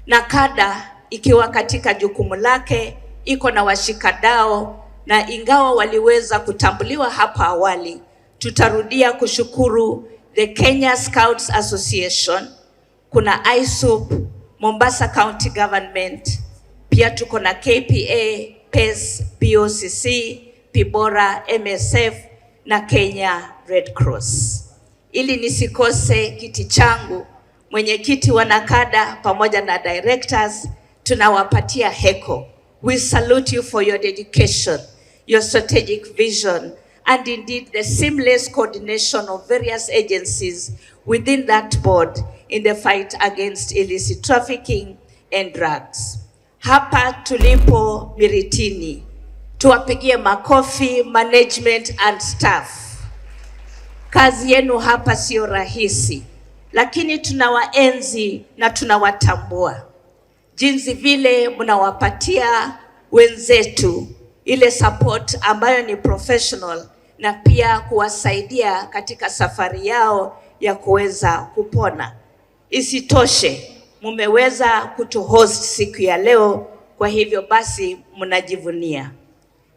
NACADA ikiwa katika jukumu lake iko na washikadao, na ingawa waliweza kutambuliwa hapa awali, tutarudia kushukuru the Kenya Scouts Association, kuna ISUP, Mombasa County Government, pia tuko na KPA, PES, BOCC, Pibora, MSF na Kenya Red Cross. Ili nisikose kiti changu, mwenyekiti wa NACADA pamoja na directors, tunawapatia heko. We salute you for your dedication, your strategic vision, and indeed the seamless coordination of various agencies within that board in the fight against illicit trafficking and drugs. Hapa tulipo Miritini, tuwapigie makofi management and staff. Kazi yenu hapa sio rahisi, lakini tunawaenzi na tunawatambua. Jinsi vile mnawapatia wenzetu ile support ambayo ni professional, na pia kuwasaidia katika safari yao ya kuweza kupona. Isitoshe, mumeweza kutuhost siku ya leo, kwa hivyo basi mnajivunia.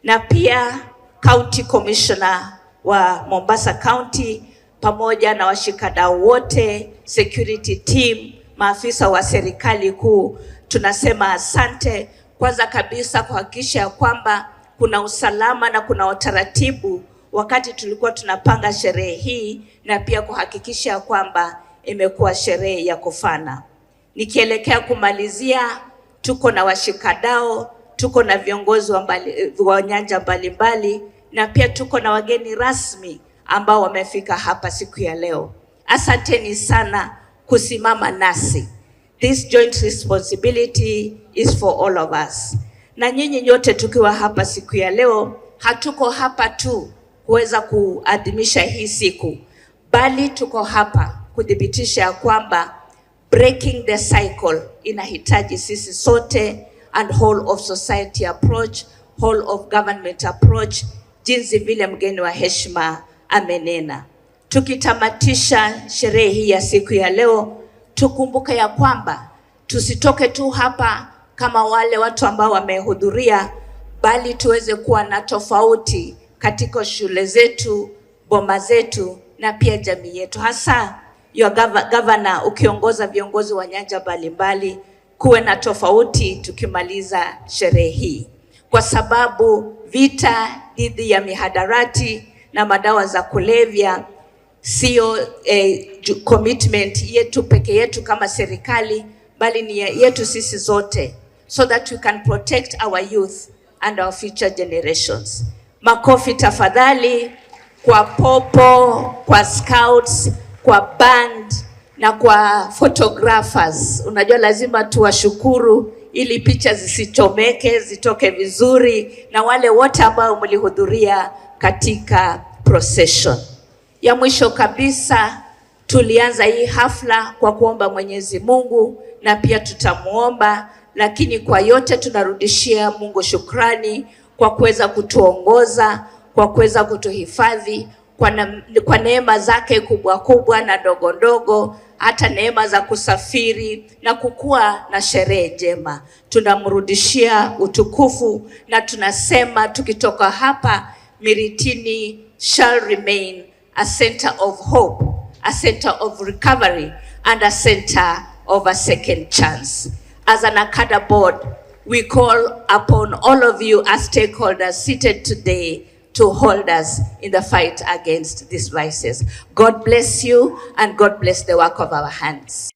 Na pia County Commissioner wa Mombasa County pamoja na washikadau wote, security team, maafisa wa serikali kuu, tunasema asante. Kwanza kabisa kuhakikisha kwamba kuna usalama na kuna utaratibu wakati tulikuwa tunapanga sherehe hii, na pia kuhakikisha kwamba imekuwa sherehe ya kufana. Nikielekea kumalizia, tuko na washikadao, tuko na viongozi wa nyanja mbalimbali, na pia tuko na wageni rasmi ambao wamefika hapa siku ya leo. Asanteni sana kusimama nasi. This joint responsibility is for all of us. Na nyinyi nyote tukiwa hapa siku ya leo, hatuko hapa tu kuweza kuadhimisha hii siku, bali tuko hapa kudhibitisha kwamba breaking the cycle inahitaji sisi sote, and whole of society approach, whole of government approach, jinsi vile mgeni wa heshima amenena. Tukitamatisha sherehe hii ya siku ya leo, tukumbuke ya kwamba tusitoke tu hapa kama wale watu ambao wamehudhuria, bali tuweze kuwa na tofauti katika shule zetu, boma zetu, na pia jamii yetu. Hasa your governor ukiongoza viongozi wa nyanja mbalimbali, kuwe na tofauti tukimaliza sherehe hii, kwa sababu vita dhidi ya mihadarati na madawa za kulevya sio commitment yetu peke yetu kama serikali, bali ni yetu sisi zote. so that we can protect our youth and our future generations. Makofi tafadhali kwa popo, kwa scouts, kwa band na kwa photographers. Unajua lazima tuwashukuru ili picha zisichomeke, zitoke vizuri, na wale wote ambao mlihudhuria katika procession. Ya mwisho kabisa, tulianza hii hafla kwa kuomba Mwenyezi Mungu na pia tutamuomba, lakini kwa yote tunarudishia Mungu shukrani kwa kuweza kutuongoza, kwa kuweza kutuhifadhi, kwa neema zake kubwa kubwa na ndogo ndogo, hata neema za kusafiri na kukua na sherehe njema. Tunamrudishia utukufu na tunasema tukitoka hapa, Miritini shall remain a center of hope, a center of recovery, and a center of a second chance. As an NACADA board, we call upon all of you as stakeholders seated today to hold us in the fight against these vices. God bless you and God bless the work of our hands.